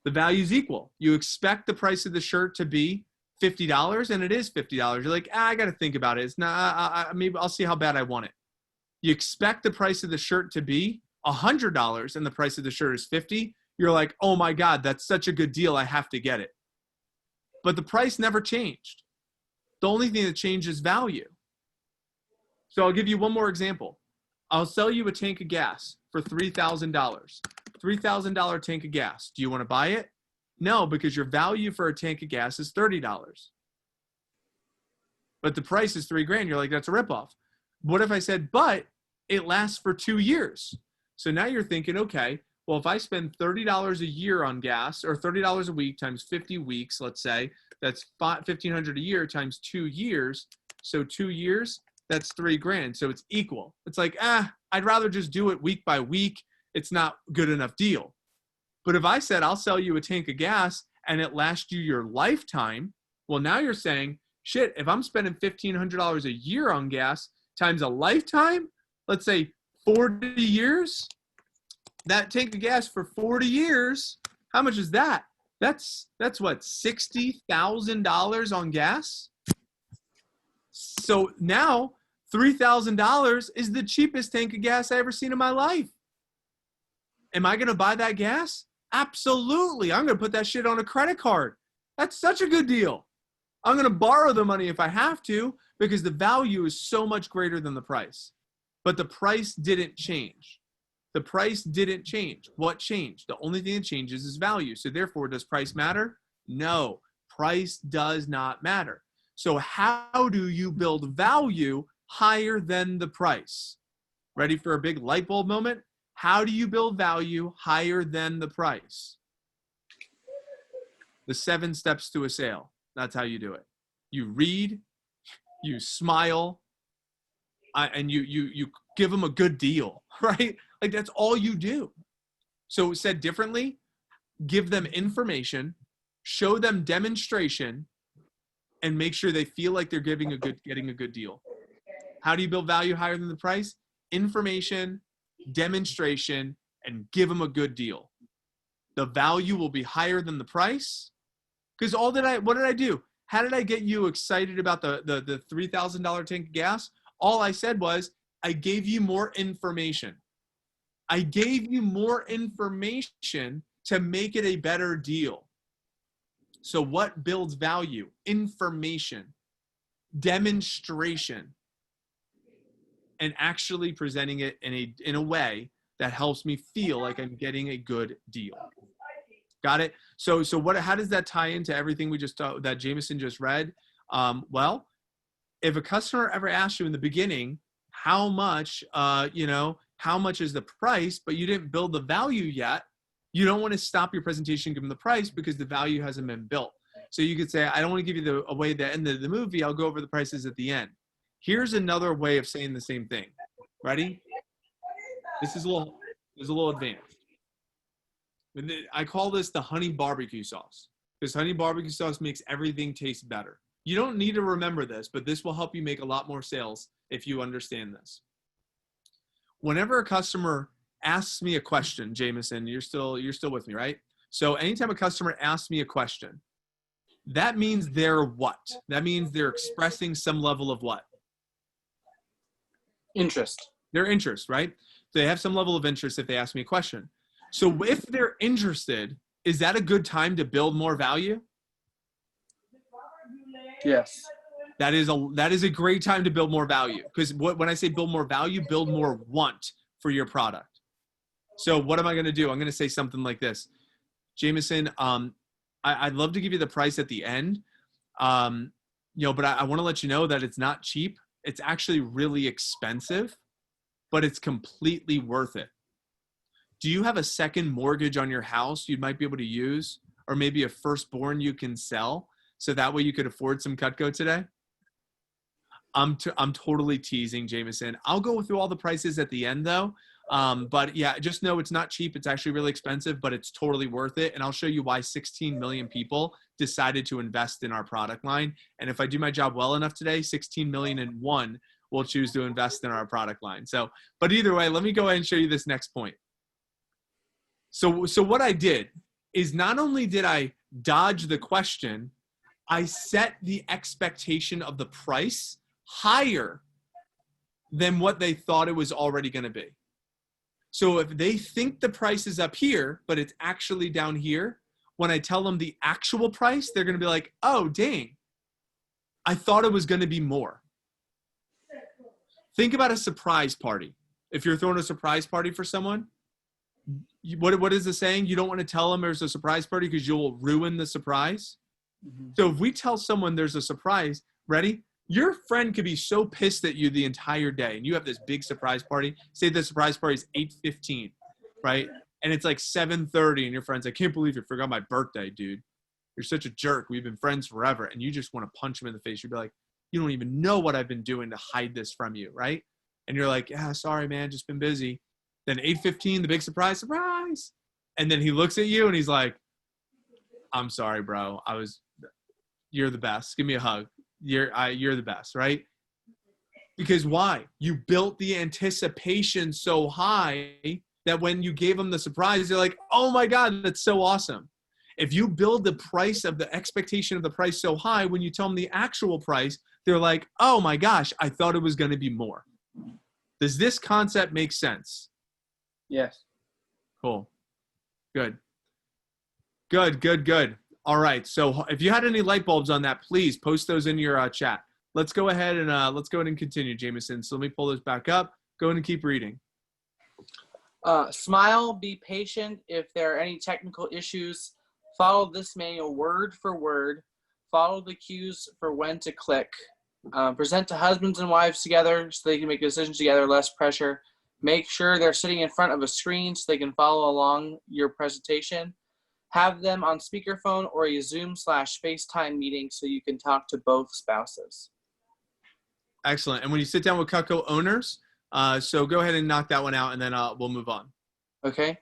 The value is equal. You expect the price of the shirt to be $50, and it is $50. You're like, I got to think about it. It's not. Maybe I'll see how bad I want it. You expect the price of the shirt to be $100, and the price of the shirt is $50. You're like, oh my God, that's such a good deal. I have to get it. But the price never changed. The only thing that changed is value. So I'll give you one more example. I'll sell you a tank of gas for $3,000. $3,000 tank of gas. Do you want to buy it? No, because your value for a tank of gas is $30. But the price is $3,000. You're like, that's a ripoff. What if I said, but it lasts for 2 years? So now you're thinking, okay, well, if I spend $30 a year on gas, or $30 a week times 50 weeks, let's say, that's $1,500 a year times 2 years. So 2 years, that's $3,000. So it's equal. It's like, I'd rather just do it week by week. It's not good enough deal. But if I said, I'll sell you a tank of gas and it lasts you your lifetime, well, now you're saying, shit, if I'm spending $1,500 a year on gas times a lifetime, let's say 40 years, that tank of gas for 40 years, how much is that? That's what, $60,000 on gas? So now $3,000 is the cheapest tank of gas I ever seen in my life. Am I going to buy that gas? Absolutely. I'm going to put that shit on a credit card. That's such a good deal. I'm going to borrow the money if I have to, because the value is so much greater than the price. But the price didn't change. The price didn't change. What changed? The only thing that changes is value. So therefore, does price matter? No, price does not matter. So how do you build value higher than the price? Ready for a big light bulb moment? How do you build value higher than the price? The 7 steps to a sale. That's how you do it. You read, you smile, and you give them a good deal, right? Like that's all you do. So said differently, give them information, show them demonstration, and make sure they feel like they're getting a good deal. How do you build value higher than the price? Information, demonstration, and give them a good deal. The value will be higher than the price. Because what did I do? How did I get you excited about the $3,000 tank of gas? All I said was, I gave you more information. I gave you more information to make it a better deal. So what builds value? Information, demonstration, and actually presenting it in a way that helps me feel like I'm getting a good deal. Got it? So how does that tie into everything we just that Jameson just read? Well, if a customer ever asks you in the beginning, how much is the price, but you didn't build the value yet, you don't want to stop your presentation, give them the price because the value hasn't been built. So you could say, I don't want to give you away the end of the movie. I'll go over the prices at the end. Here's another way of saying the same thing. Ready? This is a little advanced. I call this the honey barbecue sauce, because honey barbecue sauce makes everything taste better. You don't need to remember this, but this will help you make a lot more sales if you understand this. Whenever a customer asks me a question, Jameson, you're still with me, right? So anytime a customer asks me a question, that means they're what? That means they're expressing some level of what? Interest. Their interest, right? They have some level of interest if they ask me a question. So if they're interested, is that a good time to build more value? Yes. That is a great time to build more value, because when I say build more value, build more want for your product. So what am I going to do? I'm going to say something like this. Jameson, I'd love to give you the price at the end. But I want to let you know that it's not cheap. It's actually really expensive, but it's completely worth it. Do you have a second mortgage on your house you might be able to use, or maybe a firstborn you can sell so that way you could afford some Cutco today? I'm totally teasing, Jameson. I'll go through all the prices at the end though. But yeah, just know it's not cheap. It's actually really expensive, but it's totally worth it. And I'll show you why 16 million people decided to invest in our product line. And if I do my job well enough today, 16 million and one will choose to invest in our product line. So, but either way, let me go ahead and show you this next point. So what I did is not only did I dodge the question, I set the expectation of the price higher than what they thought it was already going to be. So if they think the price is up here, but it's actually down here, when I tell them the actual price, they're going to be like, oh, dang, I thought it was going to be more. Think about a surprise party. If you're throwing a surprise party for someone, what is the saying? You don't want to tell them there's a surprise party because you'll ruin the surprise. Mm-hmm. So if we tell someone there's a surprise, ready? Your friend could be so pissed at you the entire day, and you have this big surprise party. Say the surprise party is 8:15, right? And it's like 7:30, and your friend's like, I can't believe you forgot my birthday, dude. You're such a jerk. We've been friends forever. And you just want to punch him in the face. You'd be like, you don't even know what I've been doing to hide this from you, right? And you're like, yeah, sorry, man, just been busy. Then 8:15, the big surprise. And then he looks at you, and he's like, I'm sorry, bro. You're the best. Give me a hug. You're the best, right? Because why? You built the anticipation so high that when you gave them the surprise, they're like, oh my God, that's so awesome. If you build the price of the expectation of the price so high, when you tell them the actual price, they're like, oh my gosh, I thought it was going to be more. Does this concept make sense? Yes. Cool. Good. All right. So if you had any light bulbs on that, please post those in your chat. Let's go ahead and continue, Jameson. So let me pull those back up. Go ahead and keep reading. Smile, be patient. If there are any technical issues, follow this manual word for word. Follow the cues for when to click. Present to husbands and wives together so they can make decisions together, less pressure. Make sure they're sitting in front of a screen so they can follow along your presentation. Have them on speakerphone or a Zoom/FaceTime meeting so you can talk to both spouses. Excellent. And when you sit down with Cutco owners, so go ahead and knock that one out, and then we'll move on. Okay.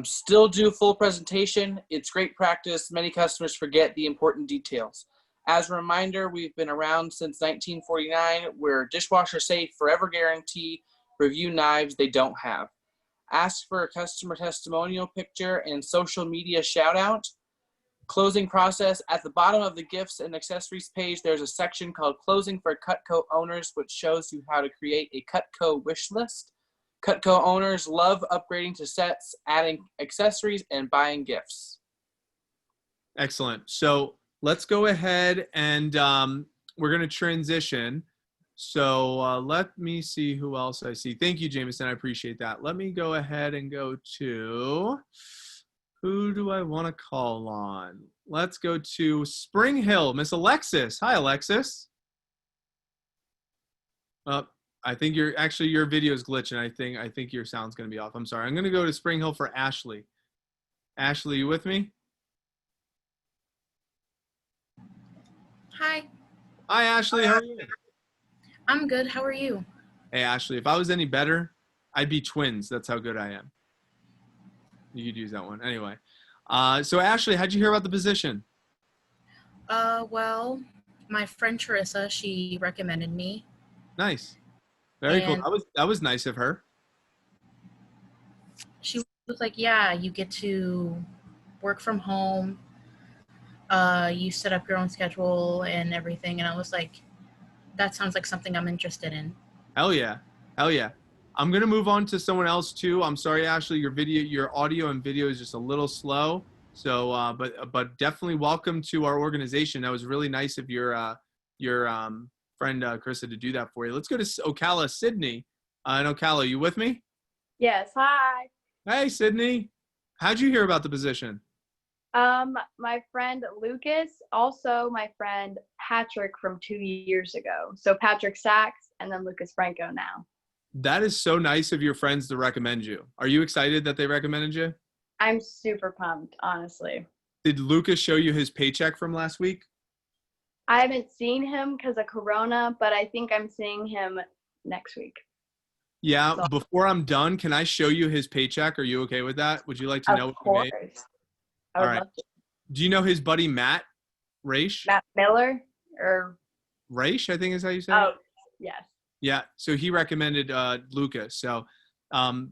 Still do full presentation. It's great practice. Many customers forget the important details. As a reminder, we've been around since 1949. We're dishwasher safe, forever guarantee, review knives they don't have. Ask for a customer testimonial picture and social media shout out. Closing process. At the bottom of the gifts and accessories page, there's a section called Closing for Cutco Owners, which shows you how to create a Cutco wish list. Cutco owners love upgrading to sets, adding accessories, and buying gifts. Excellent. So let's go ahead and we're going to transition. So let me see who else I see. Thank you, Jameson. I appreciate that. Let me go ahead and go to, who do I want to call on? Let's go to Spring Hill, Miss Alexis. Hi, Alexis. I think your video is glitching. I think your sound's going to be off. I'm sorry. I'm going to go to Spring Hill for Ashley. Ashley, you with me? Hi. Hi, Ashley. How are you? I'm good. How are you? Hey, Ashley, if I was any better, I'd be twins. That's how good I am. You could use that one. Anyway. So, Ashley, how'd you hear about the position? Well, my friend Teresa, she recommended me. Nice. Very cool. That was nice of her. She was like, yeah, you get to work from home. You set up your own schedule and everything. And I was like, that sounds like something I'm interested in. Hell yeah. Hell yeah. I'm going to move on to someone else too. I'm sorry, Ashley, your audio and video is just a little slow. So, but definitely welcome to our organization. That was really nice of your friend, Krista, to do that for you. Let's go to Ocala, Sydney. And Ocala, you with me? Yes. Hi. Hey, Sydney. How'd you hear about the position? My friend Lucas, also my friend Patrick from 2 years ago. So Patrick Sachs and then Lucas Franco now. That is so nice of your friends to recommend you. Are you excited that they recommended you? I'm super pumped, honestly. Did Lucas show you his paycheck from last week? I haven't seen him because of Corona, but I think I'm seeing him next week. Yeah, So- before I'm done, can I show you his paycheck? Are you okay with that? Would you like to know Of what he made? course. I would All right. love to. Do you know his buddy Matt Raish? Matt Miller or Raish, I think is how you say it. oh yes. Yeah, so he recommended Lucas. So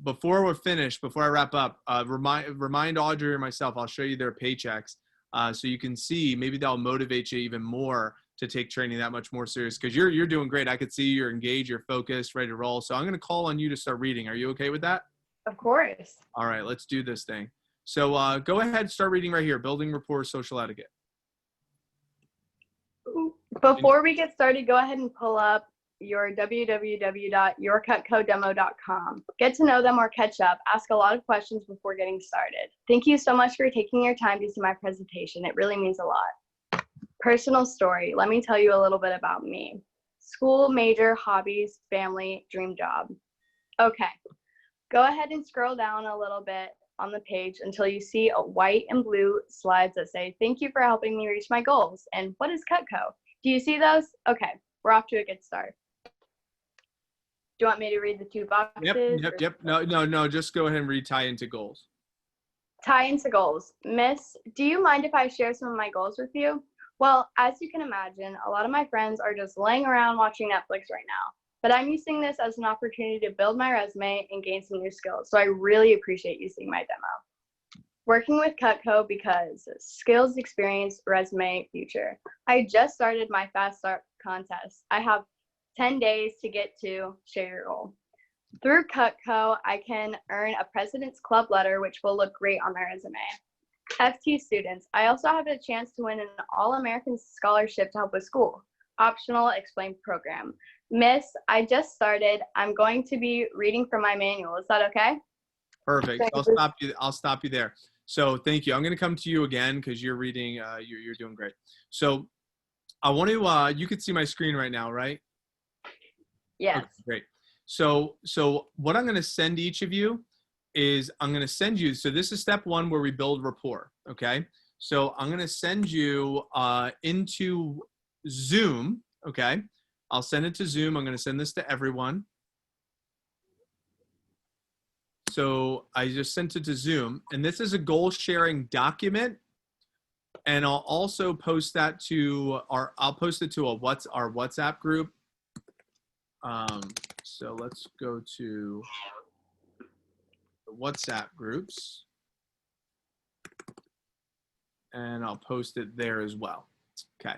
before we're finished, before I wrap up, remind Audrey or myself, I'll show you their paychecks so you can see, maybe that'll motivate you even more to take training that much more serious, because you're doing great. I could see you're engaged, you're focused, ready to roll. So I'm going to call on you to start reading. Are you okay with that? Of course. All right, let's do this thing. So go ahead, start reading right here, Building Rapport, Social Etiquette. Before we get started, go ahead and pull up your www.yourcutcodemo.com. Get to know them or catch up. Ask a lot of questions before getting started. Thank you so much for taking your time to see my presentation. It really means a lot. Personal story. Let me tell you a little bit about me. School, major, hobbies, family, dream job. Okay. Go ahead and scroll down a little bit on the page until you see a white and blue slides that say, "Thank you for helping me reach my goals." And what is Cutco? Do you see those? Okay, we're off to a good start. Do you want me to read the two boxes? Yep. No. Just go ahead and read tie into goals. Tie into goals. Miss, do you mind if I share some of my goals with you? Well, as you can imagine, a lot of my friends are just laying around watching Netflix right now. But I'm using this as an opportunity to build my resume and gain some new skills. So I really appreciate you seeing my demo. Working with Cutco because skills, experience, resume, future. I just started my Fast Start contest. I have 10 days to get to share your goal. Through Cutco, I can earn a President's Club letter, which will look great on my resume. FT students, I also have a chance to win an All-American scholarship to help with school. Optional explained program. Miss, I just started. I'm going to be reading from my manual. Is that okay? Perfect. Thank I'll you. stop you there. So thank you. I'm going to come to you again because you're reading. You're doing great. So I want to. You can see my screen right now, right? Yes. Okay, great. So what I'm going to send each of you is I'm going to send you. So this is step one where we build rapport. Okay. So I'm going to send you into Zoom. Okay. I'll send it to Zoom. I'm going to send this to everyone. So I just sent it to Zoom, and this is a goal sharing document. And I'll also post that to I'll post it to our WhatsApp group. So let's go to the WhatsApp groups, and I'll post it there as well. Okay.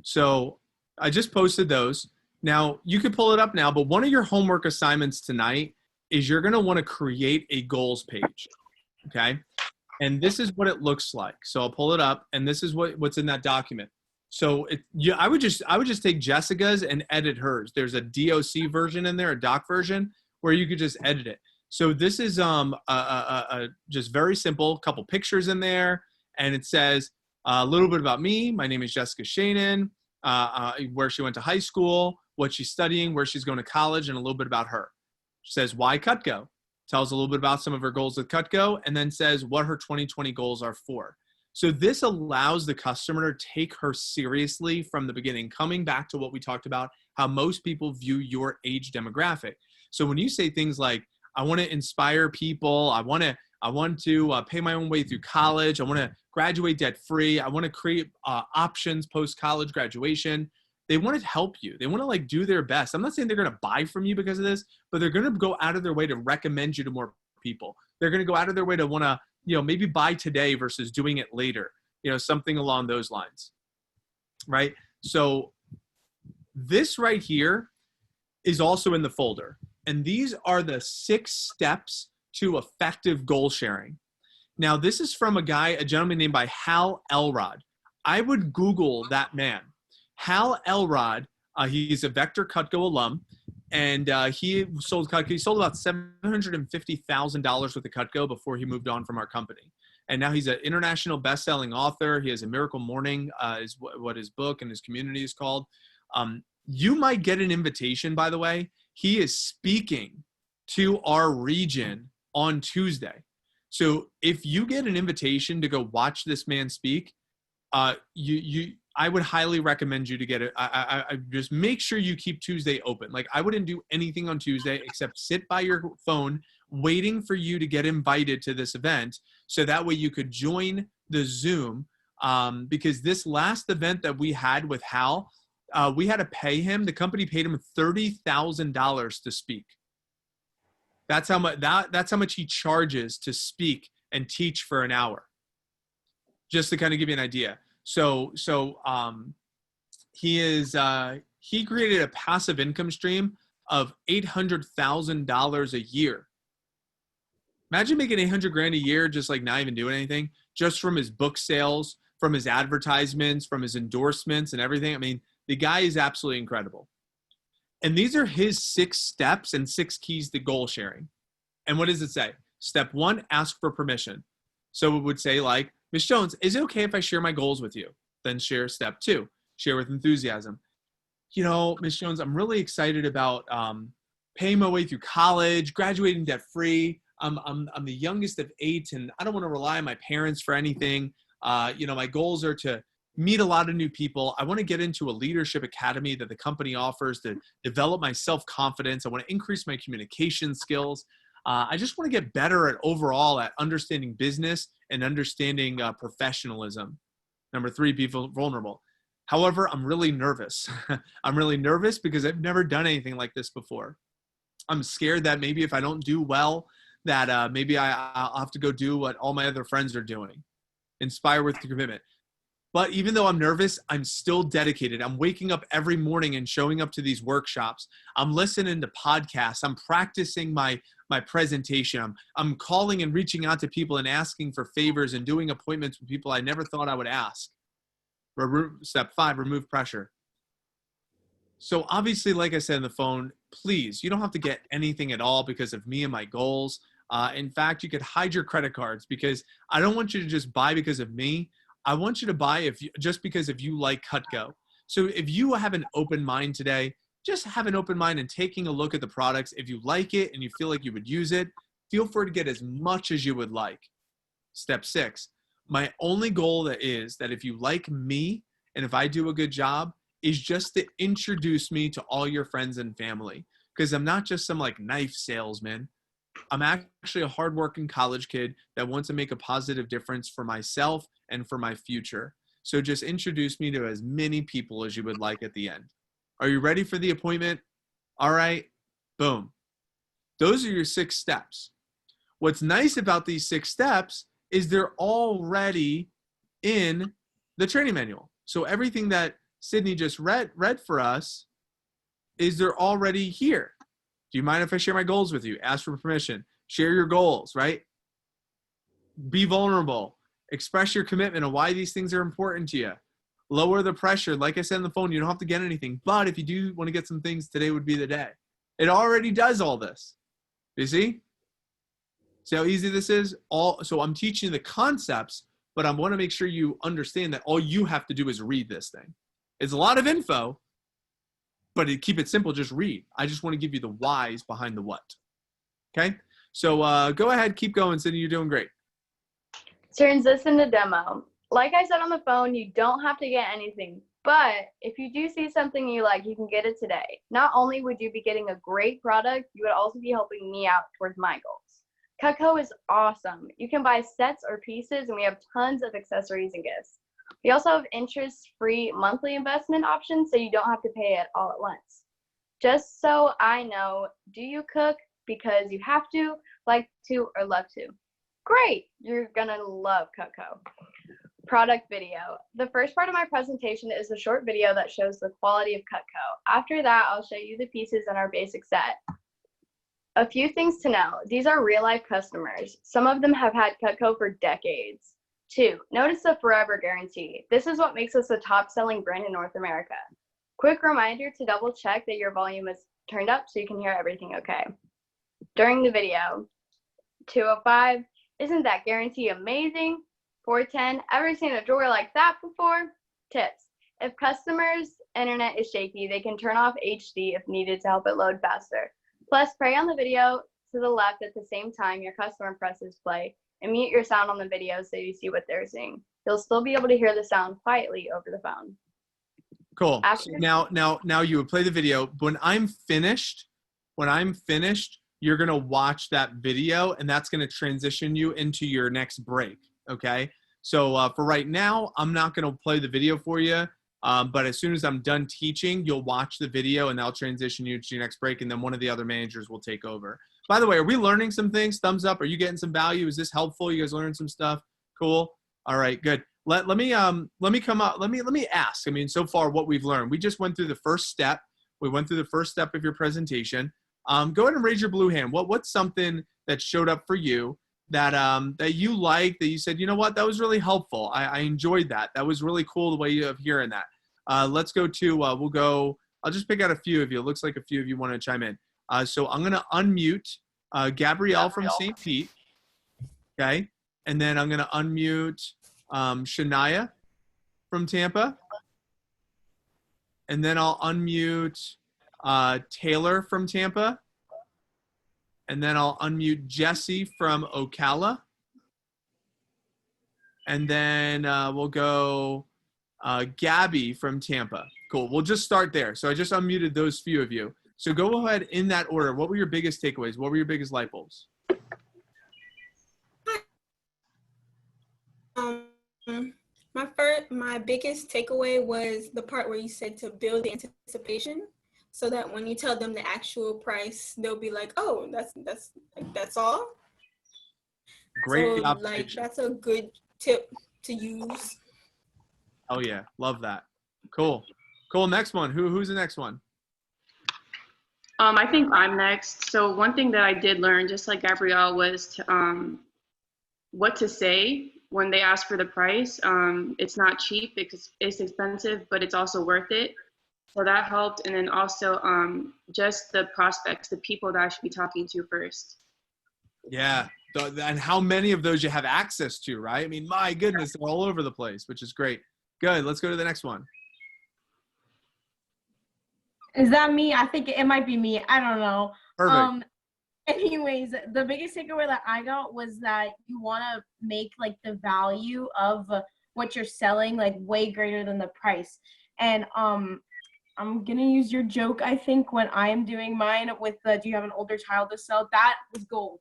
So I just posted those. Now you can pull it up now, but one of your homework assignments tonight is you're going to want to create a goals page. Okay. And this is what it looks like. So I'll pull it up, and this is what's in that document. So I would just take Jessica's and edit hers. There's a DOC version in there, a doc version, where you could just edit it. So this is just very simple, couple pictures in there, and it says a little bit about me. My name is Jessica Shanin, where she went to high school, what she's studying, where she's going to college, and a little bit about her. She says why Cutco, tells a little bit about some of her goals with Cutco, and then says what her 2020 goals are for. So this allows the customer to take her seriously from the beginning, coming back to what we talked about, how most people view your age demographic. So when you say things like, I want to inspire people, I want to pay my own way through college, I want to graduate debt free, I want to create options post-college graduation, they want to help you. They want to do their best. I'm not saying they're going to buy from you because of this, but they're going to go out of their way to recommend you to more people. They're going to go out of their way to want to, maybe buy today versus doing it later, something along those lines, right? So this right here is also in the folder. And these are the 6 steps to effective goal sharing. Now, this is from a gentleman named by Hal Elrod. I would Google that man. Hal Elrod, he's a Vector Cutco alum, and he sold Cutco. He sold about $750,000 worth of Cutco before he moved on from our company. And now he's an international best-selling author. He has a Miracle Morning, is what his book and his community is called. You might get an invitation, by the way. He is speaking to our region on Tuesday. So if you get an invitation to go watch this man speak, I would highly recommend you to get it. I just make sure you keep Tuesday open. Like, I wouldn't do anything on Tuesday except sit by your phone waiting for you to get invited to this event. So that way you could join the Zoom. Because this last event that we had with Hal, we had to pay him. The company paid him $30,000 to speak. That's how much he charges to speak and teach for an hour. Just to kind of give you an idea. So he created a passive income stream of $800,000 a year. Imagine making $800,000 a year, just like not even doing anything, just from his book sales, from his advertisements, from his endorsements and everything. I mean, the guy is absolutely incredible. And these are his 6 steps and 6 keys to goal sharing. And what does it say? Step 1, ask for permission. So it would say, like, Ms. Jones, is it okay if I share my goals with you? Then share step 2, share with enthusiasm. You know, Ms. Jones, I'm really excited about paying my way through college, graduating debt-free. I'm the youngest of 8, and I don't want to rely on my parents for anything. My goals are to meet a lot of new people. I want to get into a leadership academy that the company offers to develop my self-confidence. I want to increase my communication skills. I just want to get better at overall at understanding business and understanding professionalism. Number 3, be vulnerable. However, I'm really nervous. I'm really nervous because I've never done anything like this before. I'm scared that maybe if I don't do well, that maybe I'll have to go do what all my other friends are doing. Inspire with the commitment. But even though I'm nervous, I'm still dedicated. I'm waking up every morning and showing up to these workshops. I'm listening to podcasts. I'm practicing my presentation. I'm calling and reaching out to people and asking for favors and doing appointments with people I never thought I would ask. Step 5, remove pressure. So obviously, like I said on the phone, please, you don't have to get anything at all because of me and my goals. In fact, you could hide your credit cards because I don't want you to just buy because of me. I want you to buy just because if you like Cutco. So if you have an open mind today, just have an open mind and taking a look at the products. If you like it and you feel like you would use it, feel free to get as much as you would like. Step 6, my only goal is that if you like me and if I do a good job, is just to introduce me to all your friends and family. Because I'm not just some like knife salesman. I'm actually a hardworking college kid that wants to make a positive difference for myself and for my future. So just introduce me to as many people as you would like at the end. Are you ready for the appointment? All right, boom. Those are your 6 steps. What's nice about these 6 steps is they're already in the training manual. So everything that Sydney just read for us is they're already here. Do you mind if I share my goals with you? Ask for permission. Share your goals, right? Be vulnerable. Express your commitment and why these things are important to you. Lower the pressure. Like I said on the phone, you don't have to get anything. But if you do want to get some things, today would be the day. It already does all this. You see? See how easy this is? So I'm teaching the concepts, but I want to make sure you understand that all you have to do is read this thing. It's a lot of info, but to keep it simple, just read. I just want to give you the whys behind the what. Okay? So go ahead, keep going, Sydney. You're doing great. Turns this into demo. Like I said on the phone, you don't have to get anything, but if you do see something you like, you can get it today. Not only would you be getting a great product, you would also be helping me out towards my goals. Cutco is awesome. You can buy sets or pieces, and we have tons of accessories and gifts. We also have interest-free monthly investment options, so you don't have to pay it all at once. Just so I know, do you cook because you have to, like to, or love to? Great, you're gonna love Cutco. Product video. The first part of my presentation is a short video that shows the quality of Cutco. After that, I'll show you the pieces in our basic set. A few things to know. These are real-life customers. Some of them have had Cutco for decades. 2, notice the forever guarantee. This is what makes us a top-selling brand in North America. Quick reminder to double-check that your volume is turned up so you can hear everything okay. During the video, 205, isn't that guarantee amazing? 410, ever seen a drawer like that before? Tips. If customers' internet is shaky, they can turn off HD if needed to help it load faster. Plus, play on the video to the left at the same time your customer presses play, and mute your sound on the video so you see what they're seeing. You'll still be able to hear the sound quietly over the phone. Cool. After- Now you would play the video. When I'm finished, you're going to watch that video, and that's going to transition you into your next break. Okay. So for right now, I'm not going to play the video for you. But as soon as I'm done teaching, you'll watch the video and that'll transition you to your next break. And then one of the other managers will take over. By the way, are we learning some things? Thumbs up. Are you getting some value? Is this helpful? You guys learning some stuff? Cool. All right, good. Let me come up. Let me ask. I mean, so far what we've learned, we just went through the first step. We went through the first step of your presentation. Go ahead and raise your blue hand. What's something that showed up for you that you liked, that you said, you know what, that was really helpful. I enjoyed that. That was really cool the way of hearing that. Let's go to, I'll just pick out a few of you. It looks like a few of you want to chime in. So I'm going to unmute Gabrielle from St. Pete. Okay. And then I'm going to unmute Shania from Tampa. And then I'll unmute Taylor from Tampa. And then I'll unmute Jesse from Ocala. And then we'll go Gabby from Tampa. Cool. We'll just start there. So I just unmuted those few of you. So go ahead in that order. What were your biggest takeaways? What were your biggest light bulbs? My biggest takeaway was the part where you said to build the anticipation, so that when you tell them the actual price, they'll be like, "Oh, that's all." Great so, observation. That's a good tip to use. Oh yeah, love that. Cool. Next one. Who's the next one? I think I'm next. So one thing that I did learn, just like Gabrielle, was to, what to say when they ask for the price. It's not cheap, it's expensive, but it's also worth it. So that helped. And then also just the prospects, the people that I should be talking to first. Yeah. And how many of those you have access to, right? I mean, my goodness, they're all over the place, which is great. Good. Let's go to the next one. Is that me? I think it might be me. I don't know. Perfect. Anyways, the biggest takeaway that I got was that you want to make like the value of what you're selling like way greater than the price. And I'm gonna use your joke, I think, when I am doing mine with the do you have an older child to sell? That was gold.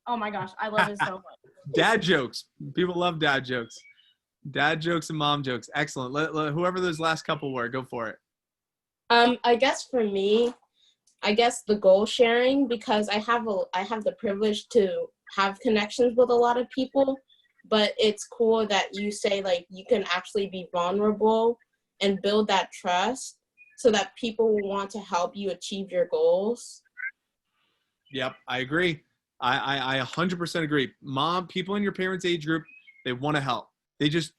Oh my gosh, I love it so much. Dad jokes. People love dad jokes. Dad jokes and mom jokes. Excellent. Let whoever those last couple were, go for it. I guess for me, the goal sharing, because I have the privilege to have connections with a lot of people, but it's cool that you say like you can actually be vulnerable and build that trust so that people will want to help you achieve your goals. Yep, I agree. I 100% agree. People in your parents' age group, they want to help. They just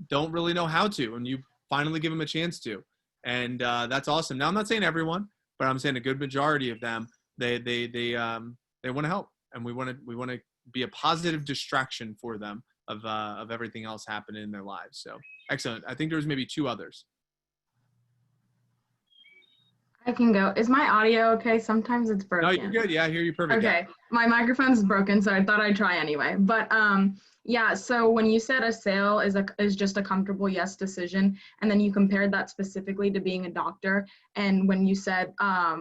don't really know how to, and you finally give them a chance to. And that's awesome. Now, I'm not saying everyone, but I'm saying a good majority of them, they want to help, and we want to be a positive distraction for them of everything else happening in their lives. So excellent. I think there was maybe two others. I can go. Is my audio okay? Sometimes it's broken. No, you're good. Yeah, I hear you perfect. Okay. My microphone's broken, so I thought I'd try anyway. But yeah, so when you said a sale is just a comfortable yes decision, and then you compared that specifically to being a doctor, and when you said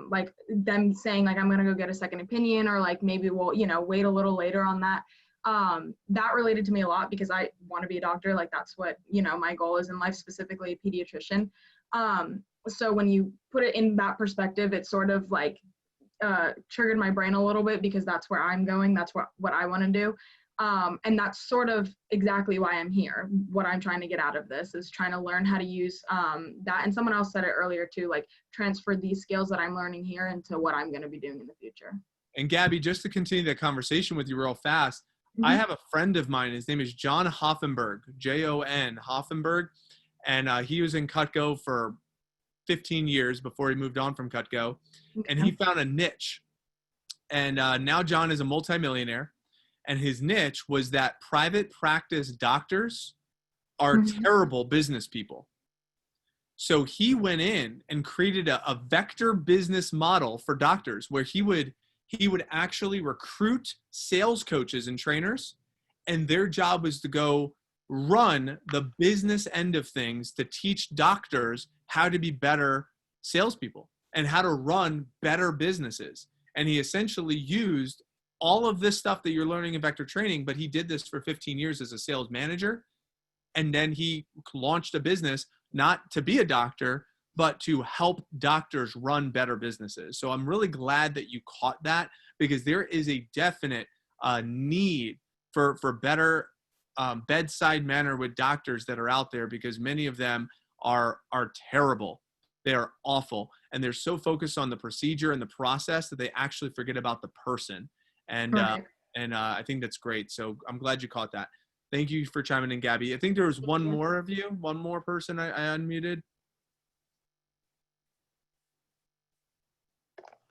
like them saying like I'm gonna go get a second opinion, or like maybe we'll wait a little later on that, that related to me a lot because I want to be a doctor. Like that's what my goal is in life, specifically a pediatrician. So when you put it in that perspective, it sort of like triggered my brain a little bit because that's where I'm going. That's what I want to do. And that's sort of exactly why I'm here. What I'm trying to get out of this is trying to learn how to use that. And someone else said it earlier too, like transfer these skills that I'm learning here into what I'm going to be doing in the future. And Gabby, just to continue that conversation with you real fast, I have a friend of mine. His name is John Hoffenberg, Jon Hoffenberg. And he was in Cutco for 15 years before he moved on from Cutco, and he found a niche. And now John is a multimillionaire, and his niche was that private practice doctors are terrible business people. So he went in and created a vector business model for doctors where he would actually recruit sales coaches and trainers, and their job was to go run the business end of things to teach doctors how to be better salespeople and how to run better businesses. And he essentially used all of this stuff that you're learning in vector training, but he did this for 15 years as a sales manager. And then he launched a business, not to be a doctor, but to help doctors run better businesses. So I'm really glad that you caught that, because there is a definite need for better bedside manner with doctors that are out there, because many of them are terrible. They are awful. And they're so focused on the procedure and the process that they actually forget about the person. And I think that's great. So I'm glad you caught that. Thank you for chiming in, Gabby. I think there was one more person I unmuted.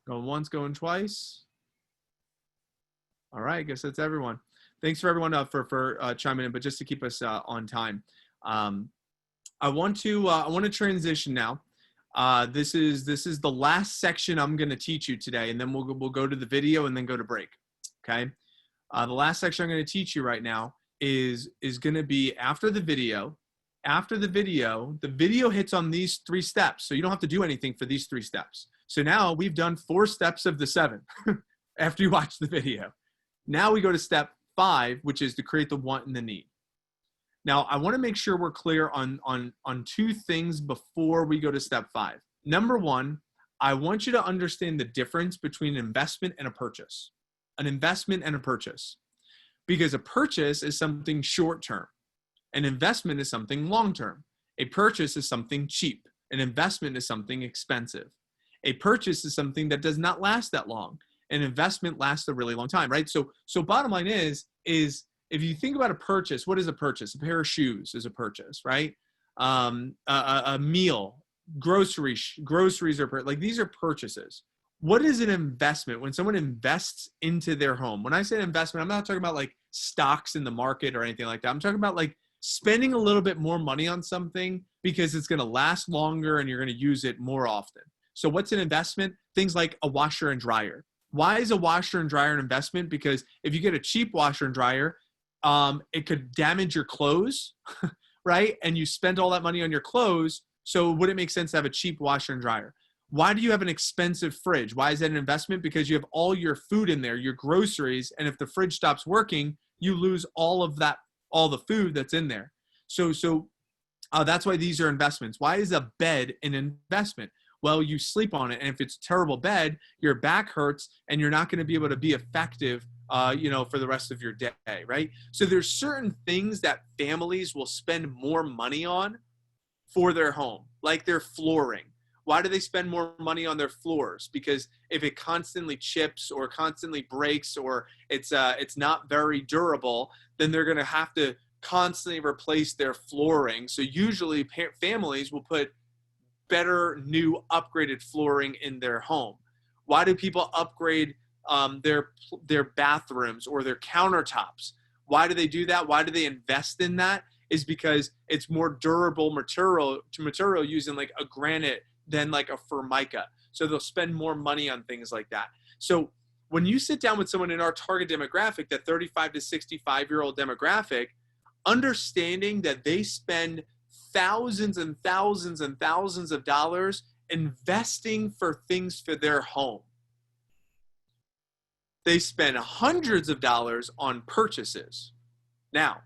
Going once, going twice. All right, I guess that's everyone. Thanks for everyone for chiming in, but just to keep us on time. I want to transition now. This is the last section I'm going to teach you today, and then we'll go to the video and then go to break. Okay. The last section I'm going to teach you right now is going to be after the video. After the video hits on these 3 steps. So you don't have to do anything for these 3 steps. So now we've done 4 steps of the 7 after you watch the video. Now we go to step 5, which is to create the want and the need. Now, I want to make sure we're clear on 2 things before we go to step 5. Number 1, I want you to understand the difference between an investment and a purchase. An investment and a purchase. Because a purchase is something short-term. An investment is something long-term. A purchase is something cheap. An investment is something expensive. A purchase is something that does not last that long. An investment lasts a really long time, right? So bottom line is if you think about a purchase, what is a purchase? A pair of shoes is a purchase, right? A meal, groceries are like, these are purchases. What is an investment? When someone invests into their home, when I say investment, I'm not talking about like stocks in the market or anything like that. I'm talking about like spending a little bit more money on something because it's going to last longer and you're going to use it more often. So what's an investment? Things like a washer and dryer. Why is a washer and dryer an investment? Because if you get a cheap washer and dryer, it could damage your clothes, right? And you spend all that money on your clothes. So would it make sense to have a cheap washer and dryer? Why do you have an expensive fridge? Why is that an investment? Because you have all your food in there, your groceries, and if the fridge stops working, you lose all the food that's in there. So that's why these are investments. Why is a bed an investment? Well, you sleep on it, and if it's a terrible bed, your back hurts, and you're not going to be able to be effective, for the rest of your day, right? So there's certain things that families will spend more money on for their home, like their flooring. Why do they spend more money on their floors? Because if it constantly chips or constantly breaks or it's not very durable, then they're going to have to constantly replace their flooring. So usually families will put better, new, upgraded flooring in their home. Why do people upgrade their bathrooms or their countertops? Why do they do that? Why do they invest in that? Is because it's more durable material using like a granite than like a Formica. So they'll spend more money on things like that. So when you sit down with someone in our target demographic, that 35 to 65-year-old demographic, understanding that they spend thousands and thousands and thousands of dollars investing for things for their home. They spend hundreds of dollars on purchases. Now,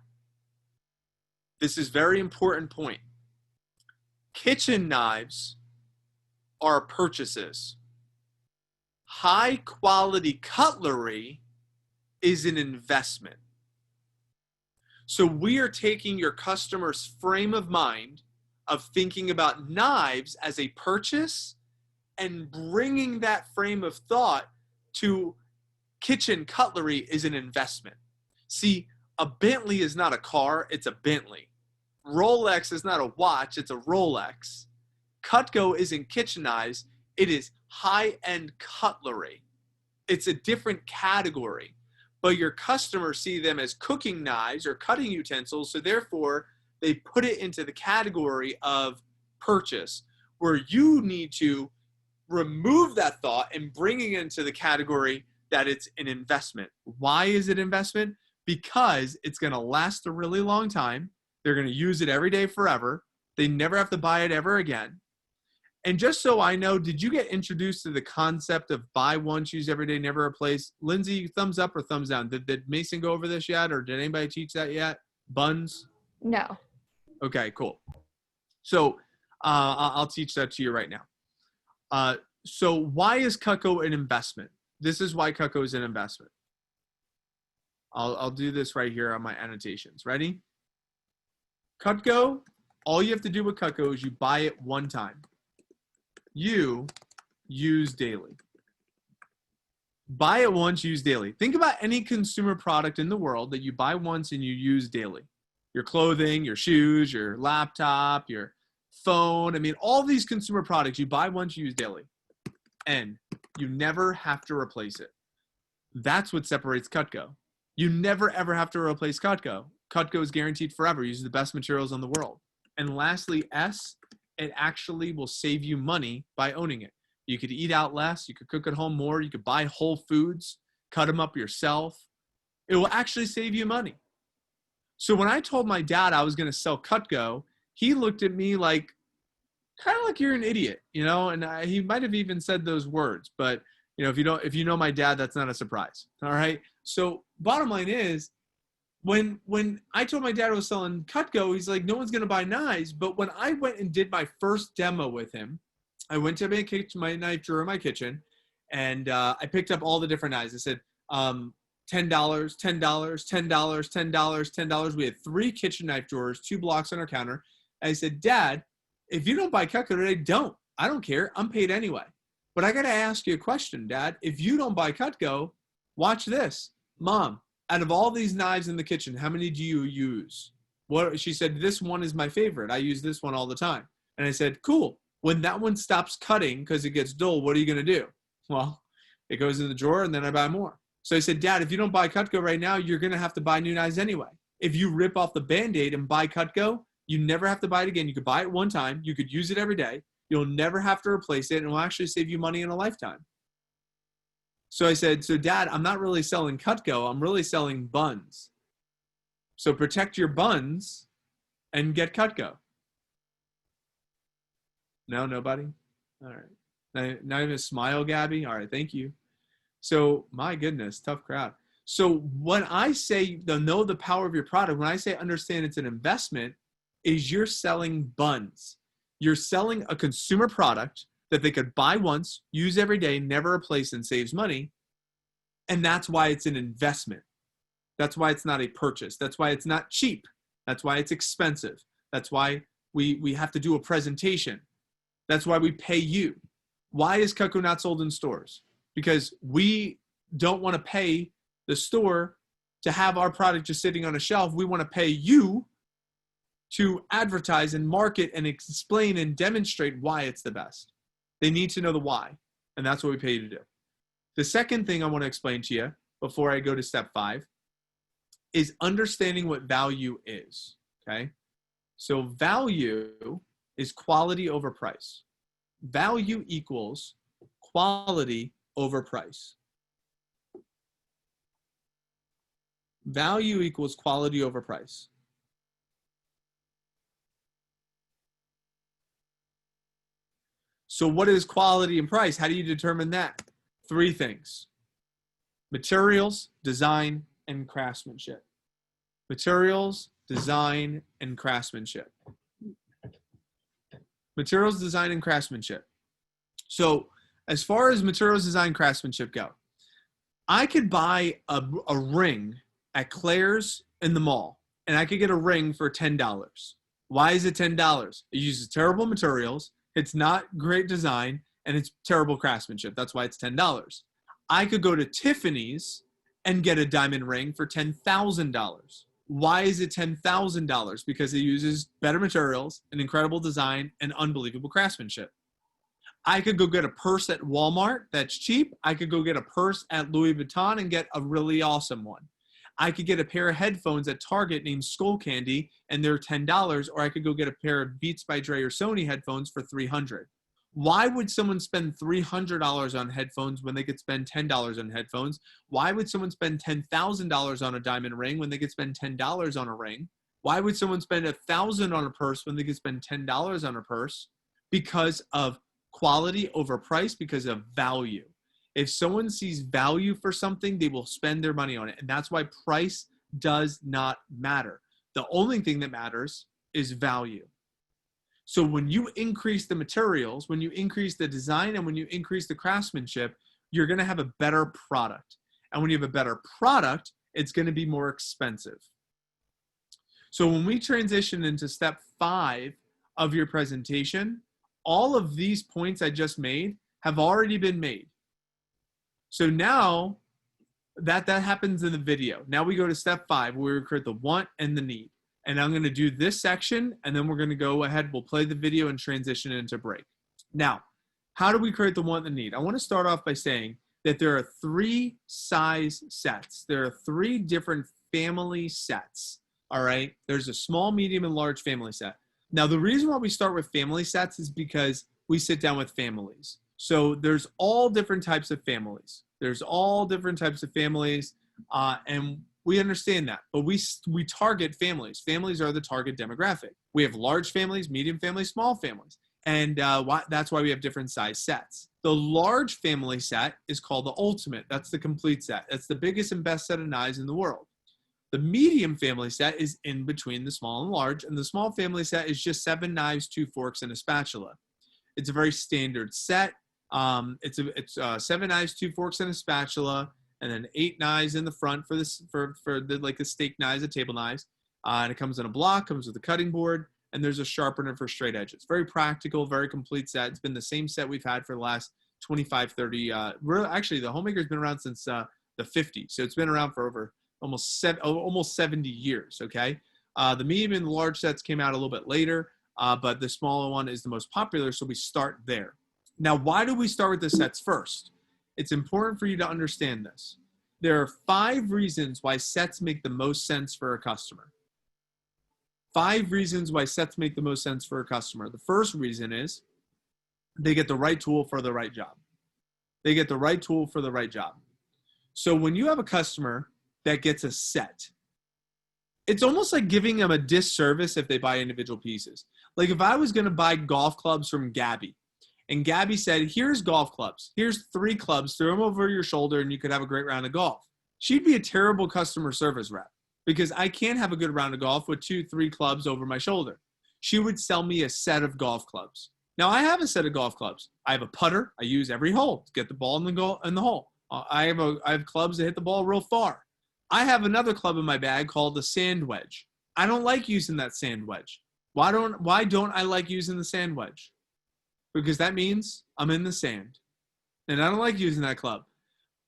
this is a very important point. Kitchen knives are purchases. High quality cutlery is an investment. So we are taking your customer's frame of mind of thinking about knives as a purchase and bringing that frame of thought to kitchen cutlery is an investment. See, a Bentley is not a car, it's a Bentley. Rolex is not a watch, it's a Rolex. Cutco isn't kitchen knives. It is high-end cutlery. It's a different category. But your customers see them as cooking knives or cutting utensils, so therefore they put it into the category of purchase, where you need to remove that thought and bringing it into the category that it's an investment. Why is it investment? Because it's going to last a really long time. They're going to use it every day forever. They never have to buy it ever again. And just so I know, did you get introduced to the concept of buy once, use every day, never replace? Lindsay, thumbs up or thumbs down? Did Mason go over this yet, or did anybody teach that yet? Buns? No. Okay, cool. So I'll teach that to you right now. So why is Cutco an investment? This is why Cutco is an investment. I'll do this right here on my annotations. Ready? Cutco, all you have to do with Cutco is you buy it one time. You use daily. Buy it once, use daily. Think about any consumer product in the world that you buy once and you use daily. Your clothing, your shoes, your laptop, your phone. I mean, all these consumer products you buy once, you use daily. And you never have to replace it. That's what separates Cutco. You never, ever have to replace Cutco. Cutco is guaranteed forever. Uses the best materials in the world. And lastly, S, it actually will save you money by owning it. You could eat out less. You could cook at home more. You could buy whole foods, cut them up yourself. It will actually save you money. So when I told my dad I was going to sell Cutco, he looked at me like, kind of like you're an idiot, you know, and he might have even said those words, but you know, if you know my dad, that's not a surprise. All right. So bottom line is, when I told my dad I was selling Cutco, he's like, no one's going to buy knives. But when I went and did my first demo with him, I went to my knife drawer in my kitchen, and I picked up all the different knives. I said, $10, $10, $10, $10, $10. We had 3 kitchen knife drawers, 2 blocks on our counter. And I said, Dad, if you don't buy Cutco today, don't. I don't care. I'm paid anyway. But I got to ask you a question, Dad. If you don't buy Cutco, watch this. Mom, out of all these knives in the kitchen, how many do you use? She said, this one is my favorite. I use this one all the time. And I said, cool. When that one stops cutting because it gets dull, what are you going to do? Well, it goes in the drawer and then I buy more. So I said, Dad, if you don't buy Cutco right now, you're going to have to buy new knives anyway. If you rip off the Band-Aid and buy Cutco, you never have to buy it again. You could buy it one time. You could use it every day. You'll never have to replace it, and it will actually save you money in a lifetime. So I said, so Dad, I'm not really selling Cutco. I'm really selling buns. So protect your buns and get Cutco. No, nobody? All right. Not even a smile, Gabby? All right, thank you. So my goodness, tough crowd. So when I say know the power of your product, when I say understand it's an investment, is you're selling buns. You're selling a consumer product that they could buy once, use every day, never replace, and saves money. And that's why it's an investment. That's why it's not a purchase. That's why it's not cheap. That's why it's expensive. That's why we have to do a presentation. That's why we pay you. Why is Cutco not sold in stores? Because we don't want to pay the store to have our product just sitting on a shelf. We want to pay you to advertise and market and explain and demonstrate why it's the best. They need to know the why, and that's what we pay you to do. The second thing I want to explain to you before I go to step 5 is understanding what value is, okay? So value is quality over price. Value equals quality over price. Value equals quality over price. So what is quality and price? How do you determine that? 3 things: materials, design, and craftsmanship. Materials, design, and craftsmanship. Materials, design, and craftsmanship. So as far as materials, design, craftsmanship go, I could buy a ring at Claire's in the mall, and I could get a ring for $10. Why is it $10? It uses terrible materials, it's not great design, and it's terrible craftsmanship. That's why it's $10. I could go to Tiffany's and get a diamond ring for $10,000. Why is it $10,000? Because it uses better materials, an incredible design, and unbelievable craftsmanship. I could go get a purse at Walmart that's cheap. I could go get a purse at Louis Vuitton and get a really awesome one. I could get a pair of headphones at Target named Skull Candy and they're $10, or I could go get a pair of Beats by Dre or Sony headphones for $300. Why would someone spend $300 on headphones when they could spend $10 on headphones? Why would someone spend $10,000 on a diamond ring when they could spend $10 on a ring? Why would someone spend $1,000 on a purse when they could spend $10 on a purse? Because of quality over price, because of value. If someone sees value for something, they will spend their money on it. And that's why price does not matter. The only thing that matters is value. So when you increase the materials, when you increase the design, and when you increase the craftsmanship, you're going to have a better product. And when you have a better product, it's going to be more expensive. So when we transition into step 5 of your presentation, all of these points I just made have already been made. So now that happens in the video. Now we go to step 5, where we create the want and the need. And I'm going to do this section, and then we're going to go ahead. We'll play the video and transition into break. Now, how do we create the want and the need? I want to start off by saying that there are 3 size sets. There are 3 different family sets, all right? There's a small, medium, and large family set. Now, the reason why we start with family sets is because we sit down with families. So there's all different types of families. There's all different types of families, and we understand that, but we target families. Families are the target demographic. We have large families, medium families, small families, and that's why we have different size sets. The large family set is called the ultimate. That's the complete set. That's the biggest and best set of knives in the world. The medium family set is in between the small and large, and the small family set is just 7 knives, 2 forks, and a spatula. It's a very standard set. It's 7 knives, 2 forks, and a spatula, and then 8 knives in the front for the steak knives, the table knives. And it comes in a block, comes with a cutting board, and there's a sharpener for straight edges. Very practical, very complete set. It's been the same set we've had for the last 25, 30. Actually, the Homemaker's been around since the 50s, so it's been around for over almost 70 years. Okay, the medium and the large sets came out a little bit later, but the smaller one is the most popular, so we start there. Now, why do we start with the sets first? It's important for you to understand this. There are 5 reasons why sets make the most sense for a customer. 5 reasons why sets make the most sense for a customer. The first reason is they get the right tool for the right job. They get the right tool for the right job. So when you have a customer that gets a set, it's almost like giving them a disservice if they buy individual pieces. Like if I was going to buy golf clubs from Gabby, and Gabby said, here's golf clubs. Here's 3 clubs. Throw them over your shoulder and you could have a great round of golf. She'd be a terrible customer service rep because I can't have a good round of golf with 2, 3 clubs over my shoulder. She would sell me a set of golf clubs. Now, I have a set of golf clubs. I have a putter I use every hole to get the ball in the hole. I have clubs that hit the ball real far. I have another club in my bag called the sand wedge. I don't like using that sand wedge. Why don't I like using the sand wedge? Because that means I'm in the sand. And I don't like using that club.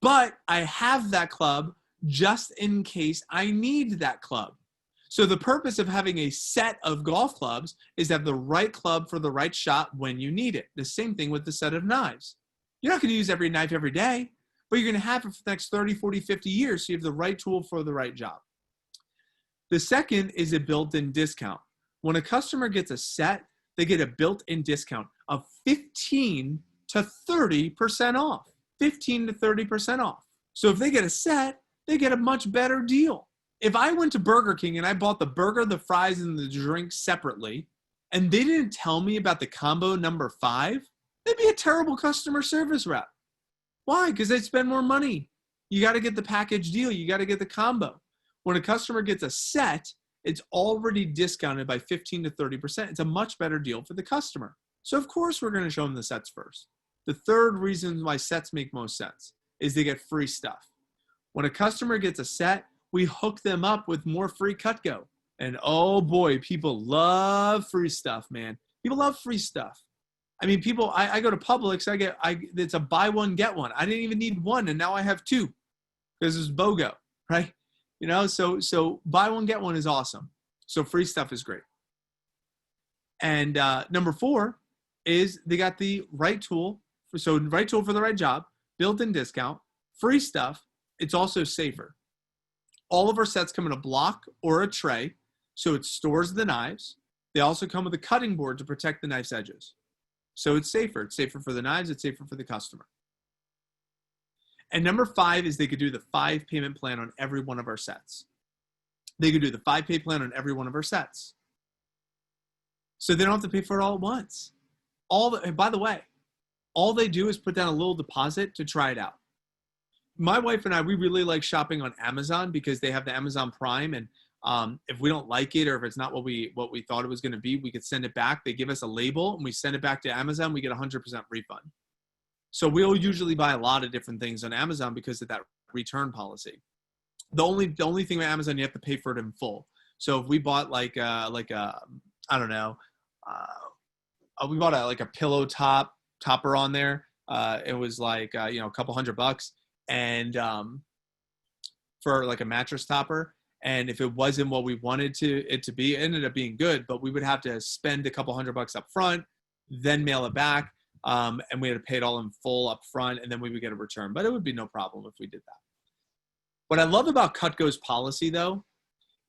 But I have that club just in case I need that club. So the purpose of having a set of golf clubs is to have the right club for the right shot when you need it. The same thing with the set of knives. You're not going to use every knife every day, but you're going to have it for the next 30, 40, 50 years so you have the right tool for the right job. The second is a built-in discount. When a customer gets a set, they get a built-in discount of 15 to 30% off. 15 to 30% off. So if they get a set, they get a much better deal. If I went to Burger King and I bought the burger, the fries, and the drink separately, and they didn't tell me about the combo number 5, they'd be a terrible customer service rep. Why? Because they'd spend more money. You got to get the package deal. You got to get the combo. When a customer gets a set, it's already discounted by 15 to 30%. It's a much better deal for the customer. So of course we're going to show them the sets first. The third reason why sets make most sense is they get free stuff. When a customer gets a set, we hook them up with more free Cutco. And oh boy, people love free stuff, man. People love free stuff. I mean, I go to Publix, it's a buy one, get one. I didn't even need one, and now I have 2 because it's BOGO, right? You know, so buy one, get one is awesome. So free stuff is great. And number 4 is they got the right tool. So right tool for the right job, built-in discount, free stuff. It's also safer. All of our sets come in a block or a tray, so it stores the knives. They also come with a cutting board to protect the knife's edges. So it's safer. It's safer for the knives. It's safer for the customer. And number 5 is they could do the 5-payment plan on every one of our sets. They could do the 5-pay plan on every one of our sets. So they don't have to pay for it all at once. By the way, all they do is put down a little deposit to try it out. My wife and I, we really like shopping on Amazon because they have the Amazon Prime, and if we don't like it or if it's not what we thought it was going to be, we could send it back. They give us a label and we send it back to Amazon. We get 100% refund. So we'll usually buy a lot of different things on Amazon because of that return policy. The only thing with Amazon, you have to pay for it in full. So if we bought I don't know, we bought a pillow topper on there. It was like a couple $100, and for like a mattress topper. And if it wasn't what we wanted it to be, it ended up being good, but we would have to spend a couple $100 up front, then mail it back. And we had to pay it all in full up front, and then we would get a return. But it would be no problem if we did that. What I love about Cutco's policy, though,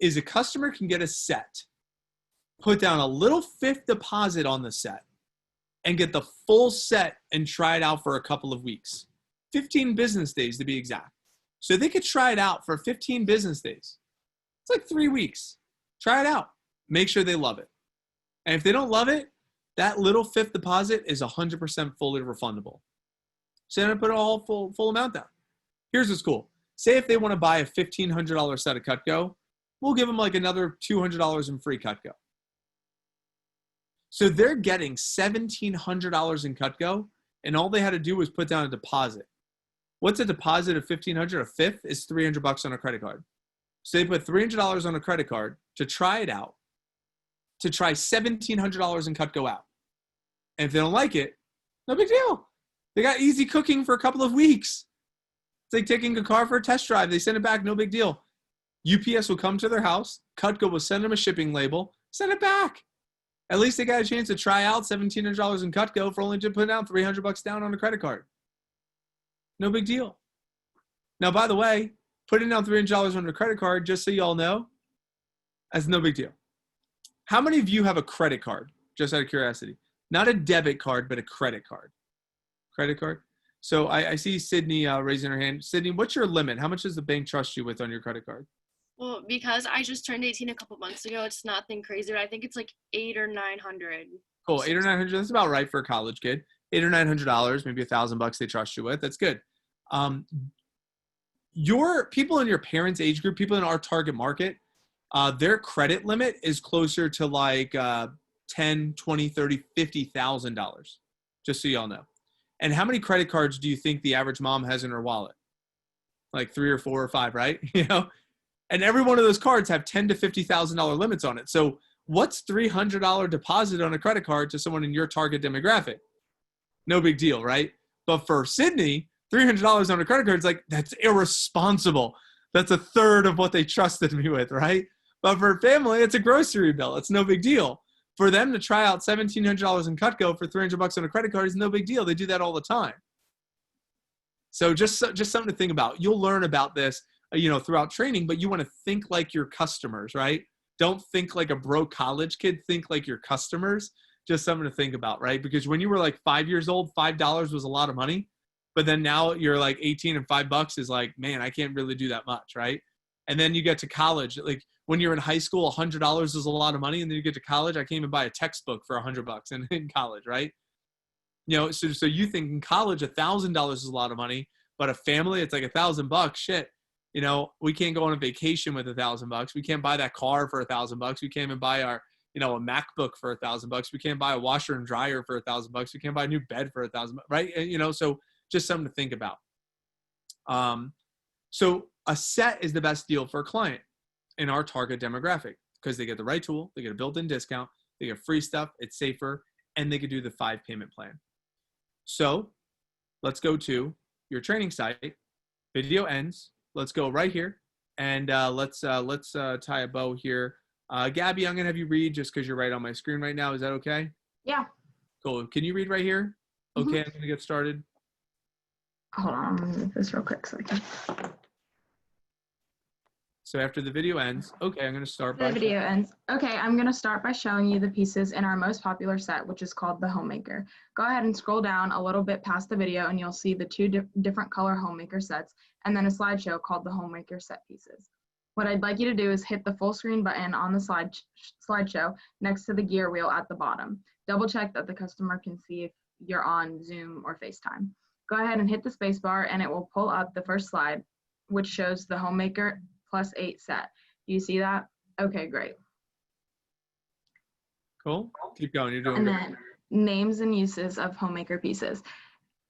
is a customer can get a set, put down a little 5th deposit on the set, and get the full set and try it out for a couple of weeks. 15 business days to be exact. So they could try it out for 15 business days. It's like 3 weeks. Try it out. Make sure they love it. And if they don't love it, that little 5th deposit is 100% fully refundable. So they're going to put a whole full amount down. Here's what's cool. Say if they want to buy a $1,500 set of Cutco, we'll give them like another $200 in free Cutco. So they're getting $1,700 in Cutco, and all they had to do was put down a deposit. What's a deposit of $1,500? A 5th is $300 on a credit card. So they put $300 on a credit card to try it out, to try $1,700 in Cutco out. And if they don't like it, no big deal. They got easy cooking for a couple of weeks. It's like taking a car for a test drive. They send it back, no big deal. UPS will come to their house. Cutco will send them a shipping label. Send it back. At least they got a chance to try out $1,700 in Cutco for only to put down $300 down on a credit card. No big deal. Now, by the way, putting down $300 on a credit card, just so you all know, that's no big deal. How many of you have a credit card? Just out of curiosity. Not a debit card, but a credit card. Credit card? So I see Sydney raising her hand. Sydney, what's your limit? How much does the bank trust you with on your credit card? Well, because I just turned 18 a couple months ago, it's nothing crazy, but I think it's like $800 or $900. Cool, $800 or $900. That's about right for a college kid. $800 or $900, maybe $1,000 they trust you with. That's good. Your people in your parents' age group, people in our target market, their credit limit is closer to like $10, $20, $30, $50,000. Just so y'all know. And how many credit cards do you think the average mom has in her wallet? Like 3 or 4 or 5, right? You know, and every one of those cards have $10,000 to $50,000 limits on it. So what's $300 deposit on a credit card to someone in your target demographic? No big deal, right? But for Sydney, $300 on a credit card is like, that's irresponsible. That's a third of what they trusted me with, right? But for family, it's a grocery bill. It's no big deal. For them to try out $1,700 in Cutco for $300 on a credit card is no big deal. They do that all the time. So just something to think about. You'll learn about this, throughout training, but you want to think like your customers, right? Don't think like a broke college kid. Think like your customers. Just something to think about, right? Because when you were like 5 years old, $5 was a lot of money. But then now you're like 18 and $5 is like, man, I can't really do that much, right? And then you get to college. Like when you're in high school, $100 is a lot of money. And then you get to college, I can't even buy a textbook for $100 in college, right? So you think in college, $1,000 is a lot of money, but a family, it's like $1,000. Shit. We can't go on a vacation with $1,000. We can't buy that car for $1,000. We can't even buy our, a MacBook for $1,000. We can't buy a washer and dryer for $1,000. We can't buy a new bed for $1,000, right? So just something to think about. So a set is the best deal for a client in our target demographic because they get the right tool, they get a built-in discount, they get free stuff, it's safer, and they could do the 5-payment plan. So let's go to your training site. Video ends. Let's go right here And let's tie a bow here. Gabby, I'm gonna have you read just because you're right on my screen right now. Is that okay? Yeah. Cool. Can you read right here? Mhm. Okay, I'm gonna get started. Hold on, I'm gonna move this real quick so I can. So after the video ends, okay, I'm gonna start by The video ends. Okay, I'm gonna start by showing you the pieces in our most popular set, which is called the Homemaker. Go ahead and scroll down a little bit past the video and you'll see the two different color Homemaker sets and then a slideshow called the Homemaker set pieces. What I'd like you to do is hit the full screen button on the slideshow next to the gear wheel at the bottom. Double check that the customer can see if you're on Zoom or FaceTime. Go ahead and hit the space bar and it will pull up the first slide, which shows the Homemaker +8 set. Do you see that? Okay, great. Cool. Keep going. You're doing And good. then names and uses of Homemaker pieces.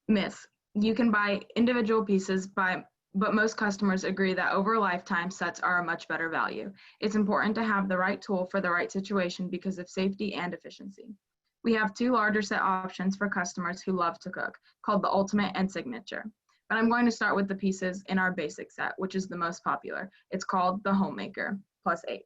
Miss, you can buy individual pieces, but most customers agree that over a lifetime, sets are a much better value. It's important to have the right tool for the right situation because of safety and efficiency. We have 2 larger set options for customers who love to cook, called the Ultimate and Signature. But I'm going to start with the pieces in our basic set, which is the most popular. It's called the Homemaker +8.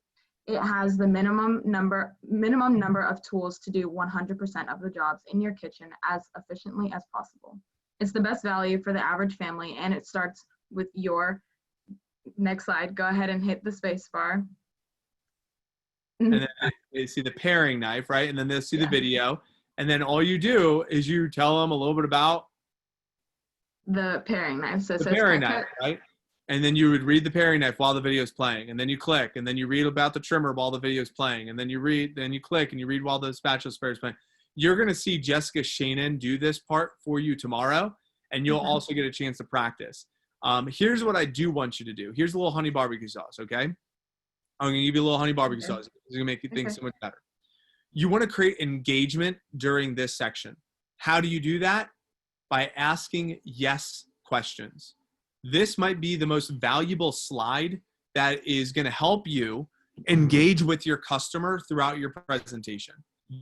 It has the minimum number of tools to do 100% of the jobs in your kitchen as efficiently as possible. It's the best value for the average family, and it starts with your next slide. Go ahead and hit the space bar. And then they see the paring knife, right? And then they'll see the Yeah. video. And then all you do is you tell them a little bit about The paring knife. So it the says paring cut, knife, cut. right? And then you would read the paring knife while the video is playing. And then you click. And then you read about the trimmer while the video is playing. And then you read, then you click and you read while the spatula spare is playing. You're going to see Jessica Shannon do this part for you tomorrow. And you'll Mhm. also get a chance to practice. Here's what I do want you to do. Here's a little honey barbecue sauce, okay? I'm going to give you a little honey barbecue Okay. sauce. It's going to make things Okay. so much better. You want to create engagement during this section. How do you do that? By asking yes questions. This might be the most valuable slide that is going to help you engage with your customer throughout your presentation.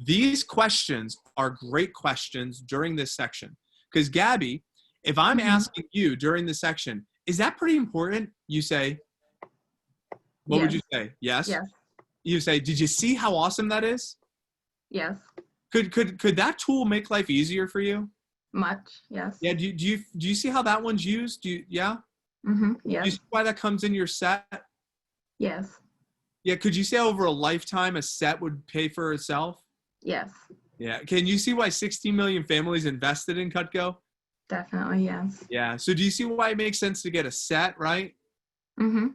These questions are great questions during this section. Because Gabby, if I'm asking you during the section, is that pretty important? You say, what would you say? Yes? Yes. You say, did you see how awesome that is? Yes. Could that tool make life easier for you? Much. Yes. Yeah. Do you see how that one's used? Yeah. Mm-hmm. Do you Yes. see why that comes in your set? Yes. Yeah. Could you say over a lifetime a set would pay for itself? Yes. Yeah. Can you see why 16 million families invested in Cutco? Definitely. Yes. Yeah. So do you see why it makes sense to get a set, right? Mm-hmm.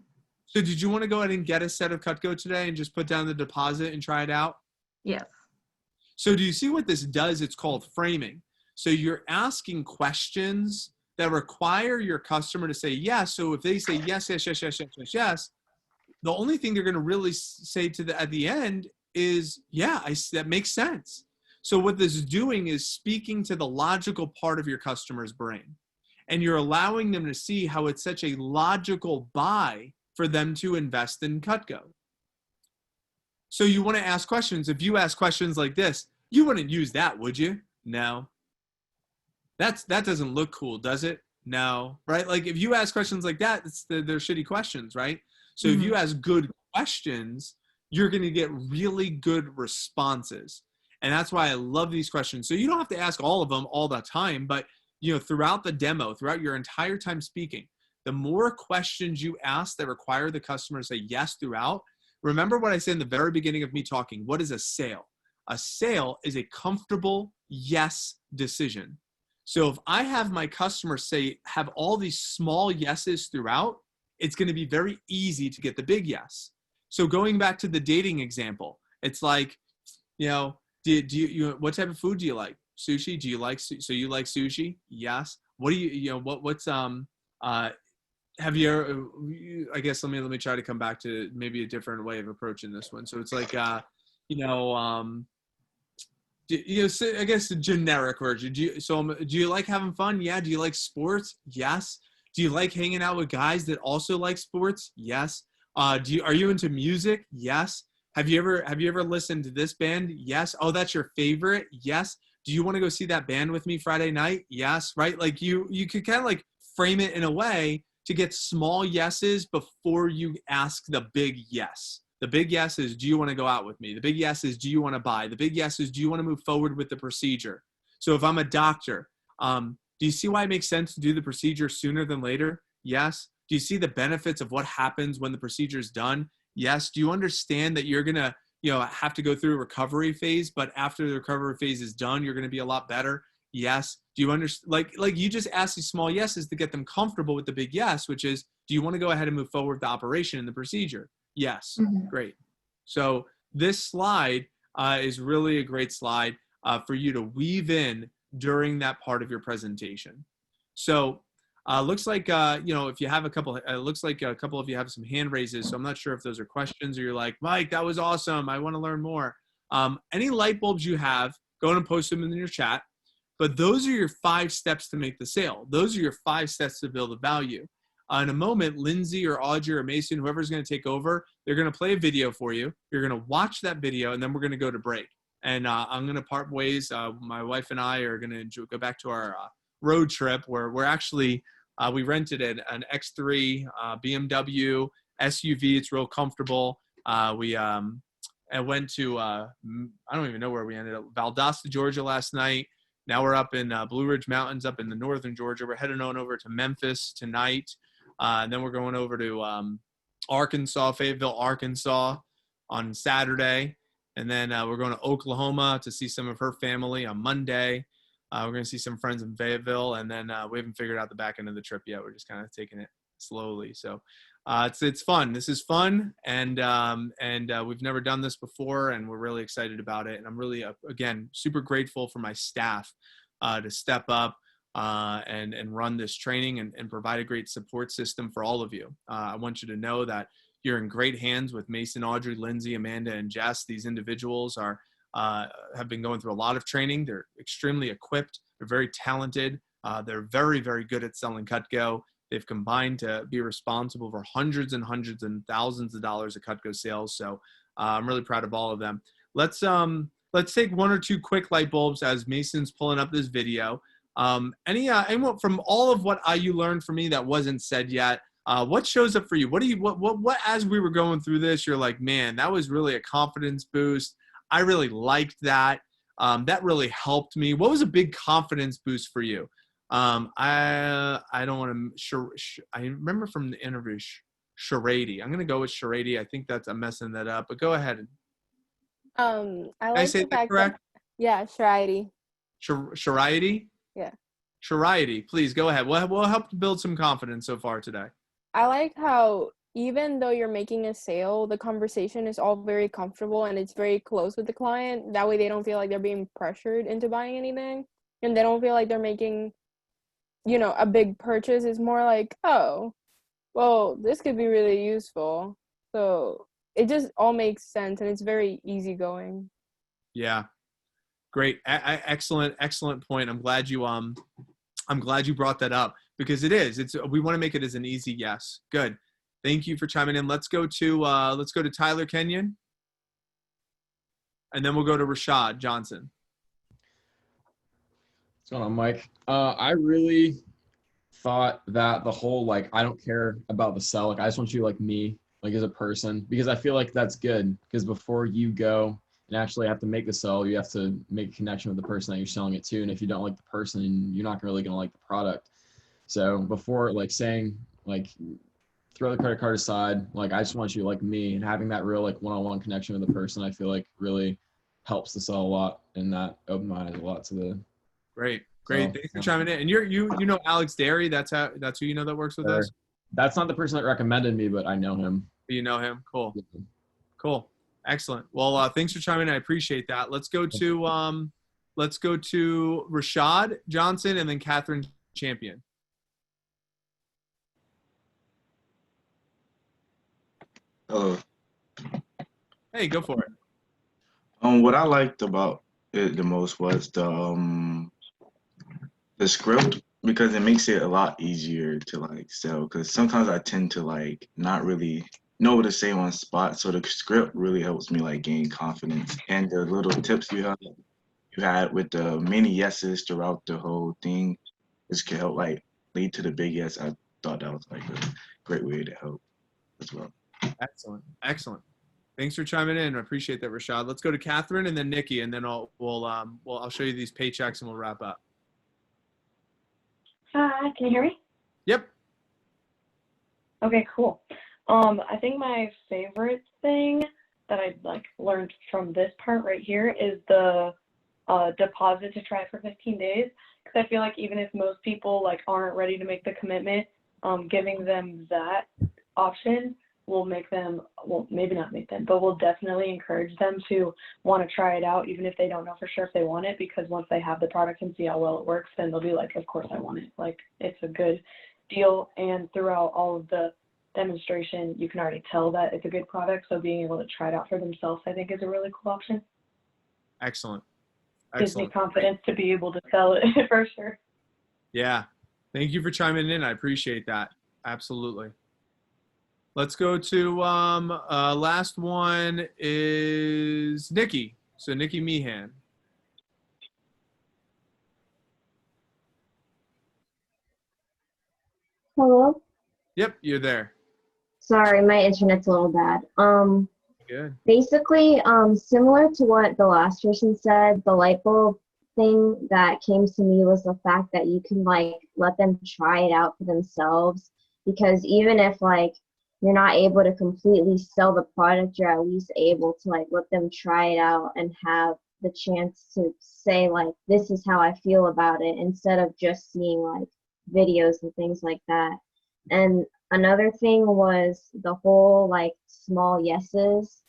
So did you want to go ahead and get a set of Cutco today and just put down the deposit and try it out? Yes. So do you see what this does? It's called framing. So you're asking questions that require your customer to say yes. So if they say yes, yes, yes, yes, yes, yes, yes, the only thing they're going to really say at the end is, yeah, that makes sense. So what this is doing is speaking to the logical part of your customer's brain. And you're allowing them to see how it's such a logical buy for them to invest in Cutco. So you want to ask questions. If you ask questions like this, you wouldn't use that, would you? No. That doesn't look cool, does it? No, right? Like if you ask questions like that, they're shitty questions, right? So if you ask good questions, you're going to get really good responses. And that's why I love these questions. So you don't have to ask all of them all the time, but throughout the demo, throughout your entire time speaking, the more questions you ask that require the customer to say yes throughout. Remember what I said in the very beginning of me talking. What is a sale? A sale is a comfortable yes decision. So if I have my customers have all these small yeses throughout, it's going to be very easy to get the big yes. So going back to the dating example, it's like, do you what type of food do you like? Sushi? Do you like, so you like sushi? Yes. What do have you ever, I guess, let me try to come back to maybe a different way of approaching this one. So it's like, I guess the generic version. Do you like having fun? Yeah. Do you like sports? Yes. Do you like hanging out with guys that also like sports? Yes. Are you into music? Yes. Have you ever listened to this band? Yes. Oh, that's your favorite? Yes. Do you want to go see that band with me Friday night? Yes. Right. Like you could kind of like frame it in a way to get small yeses before you ask the big yes. The big yes is, do you want to go out with me? The big yes is, do you want to buy? The big yes is, do you want to move forward with the procedure? So if I'm a doctor, do you see why it makes sense to do the procedure sooner than later? Yes. Do you see the benefits of what happens when the procedure is done? Yes. Do you understand that you're going to, have to go through a recovery phase, but after the recovery phase is done, you're going to be a lot better? Yes. Do you understand? Like you just ask these small yeses to get them comfortable with the big yes, which is, do you want to go ahead and move forward with the operation and the procedure? Yes. Great. So this slide is really a great slide for you to weave in during that part of your presentation. So looks like, if you have a couple, it looks like a couple of you have some hand raises. So I'm not sure if those are questions or you're like, Mike, that was awesome. I want to learn more. Any light bulbs you have, go and post them in your chat. But those are your 5 steps to make the sale. Those are your 5 steps to build a value. In a moment, Lindsay or Audrey or Mason, whoever's going to take over, they're going to play a video for you. You're going to watch that video, and then we're going to go to break. And I'm going to part ways. My wife and I are going to go back to our road trip where we're actually, we rented an X3 BMW SUV. It's real comfortable. We went to, I don't even know where we ended up, Valdosta, Georgia last night. Now we're up in Blue Ridge Mountains up in the northern Georgia. We're heading on over to Memphis tonight. And then we're going over to Arkansas, Fayetteville, Arkansas on Saturday. And then we're going to Oklahoma to see some of her family on Monday. We're going to see some friends in Fayetteville. And then we haven't figured out the back end of the trip yet. We're just kind of taking it slowly. So it's fun. This is fun. And we've never done this before. And we're really excited about it. And I'm really, again, super grateful for my staff to step up and run this training and provide a great support system for all of you. I want you to know that you're in great hands with Mason, Audrey, Lindsay, Amanda, and Jess. These individuals have been going through a lot of training. They're extremely equipped. They're very talented. They're very, very good at selling Cutco. They've combined to be responsible for hundreds and hundreds and thousands of dollars of Cutco sales. So I'm really proud of all of them. Let's take 1 or 2 quick light bulbs as Mason's pulling up this video. Anyone from all of what you learned from me that wasn't said yet, what shows up for you? What as we were going through this, you're like, man, that was really a confidence boost. I really liked that. That really helped me. What was a big confidence boost for you? I don't want to, I remember from the interview, charade. I'm going to go with charade. I think I'm messing that up, but go ahead. I like I say the that fact correct? Yeah, charade. Charade? Yeah. Charade, please go ahead. We'll help to build some confidence so far today. I like how even though you're making a sale, the conversation is all very comfortable and it's very close with the client. That way they don't feel like they're being pressured into buying anything, and they don't feel like they're making, a big purchase. It's more like, oh, well, this could be really useful. So it just all makes sense and it's very easygoing. Yeah. Great. Excellent point. I'm glad you brought that up because it is. We want to make it as an easy yes. Good. Thank you for chiming in. Let's go to Tyler Kenyon. And then we'll go to Rashad Johnson. What's going on, Mike? I really thought that the whole, I don't care about the sell. I just want you like me, as a person, because I feel like that's good. Because before you go and actually have to make the sell, you have to make a connection with the person that you're selling it to. And if you don't like the person, you're not really going to like the product. So before saying throw the credit card aside, I just want you like me, and having that real one-on-one connection with the person, I feel like really helps the sell a lot, and that opened my eyes a lot to the. Great. Thanks for chiming in. And you know Alex Derry, that's who you know that works with us? That's not the person that recommended me, but I know him. You know him? Cool. Excellent. Well, thanks for chiming in. I appreciate that. Let's go to Rashad Johnson and then Catherine Champion. Hello. Hey, go for it. What I liked about it the most was the script, because it makes it a lot easier to sell. Because sometimes I tend to not really know what to say on spot, so the script really helps me gain confidence. And the little tips you had with the many yeses throughout the whole thing, this can help lead to the big yes. I thought that was like a great way to help as well. Excellent. Excellent. Thanks for chiming in. I appreciate that, Rashad. Let's go to Catherine and then Nikki, and then I'll show you these paychecks and we'll wrap up. Hi, can you hear me? Yep. Okay, cool. I think my favorite thing that I learned from this part right here is the deposit to try it for 15 days. Because I feel like even if most people aren't ready to make the commitment, giving them that option will make them, well, maybe not make them, but will definitely encourage them to want to try it out, even if they don't know for sure if they want it, because once they have the product and see how well it works, then they'll be like, of course I want it. It's a good deal. And throughout all of the demonstration, you can already tell that it's a good product. So being able to try it out for themselves, I think, is a really cool option. Excellent. Gives me Excellent. confidence to be able to sell it for sure. Yeah. Thank you for chiming in. I appreciate that. Absolutely. Let's go to last one is Nikki. So Nikki Meehan. Hello? Yep, you're there. Sorry, my internet's a little bad. Good. Basically, similar to what the last person said, the light bulb thing that came to me was the fact that you can let them try it out for themselves, because even if you're not able to completely sell the product, you're at least able to let them try it out and have the chance to say this is how I feel about it, instead of just seeing videos and things like that. And another thing was the whole small yeses.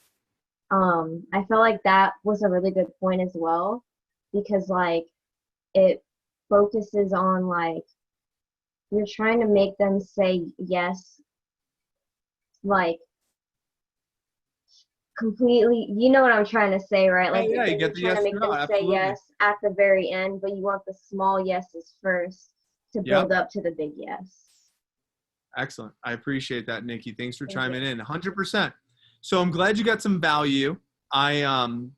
I felt like that was a really good point as well, because it focuses on you're trying to make them say yes, completely, you know what I'm trying to say, right? Yeah, you you're get the trying yes to make or them no, say absolutely. yes at the very end, but you want the small yeses first to build up to the big yes. Excellent. I appreciate that, Nikki. Thanks for Thank chiming you. in. 100%. So I'm glad you got some value. I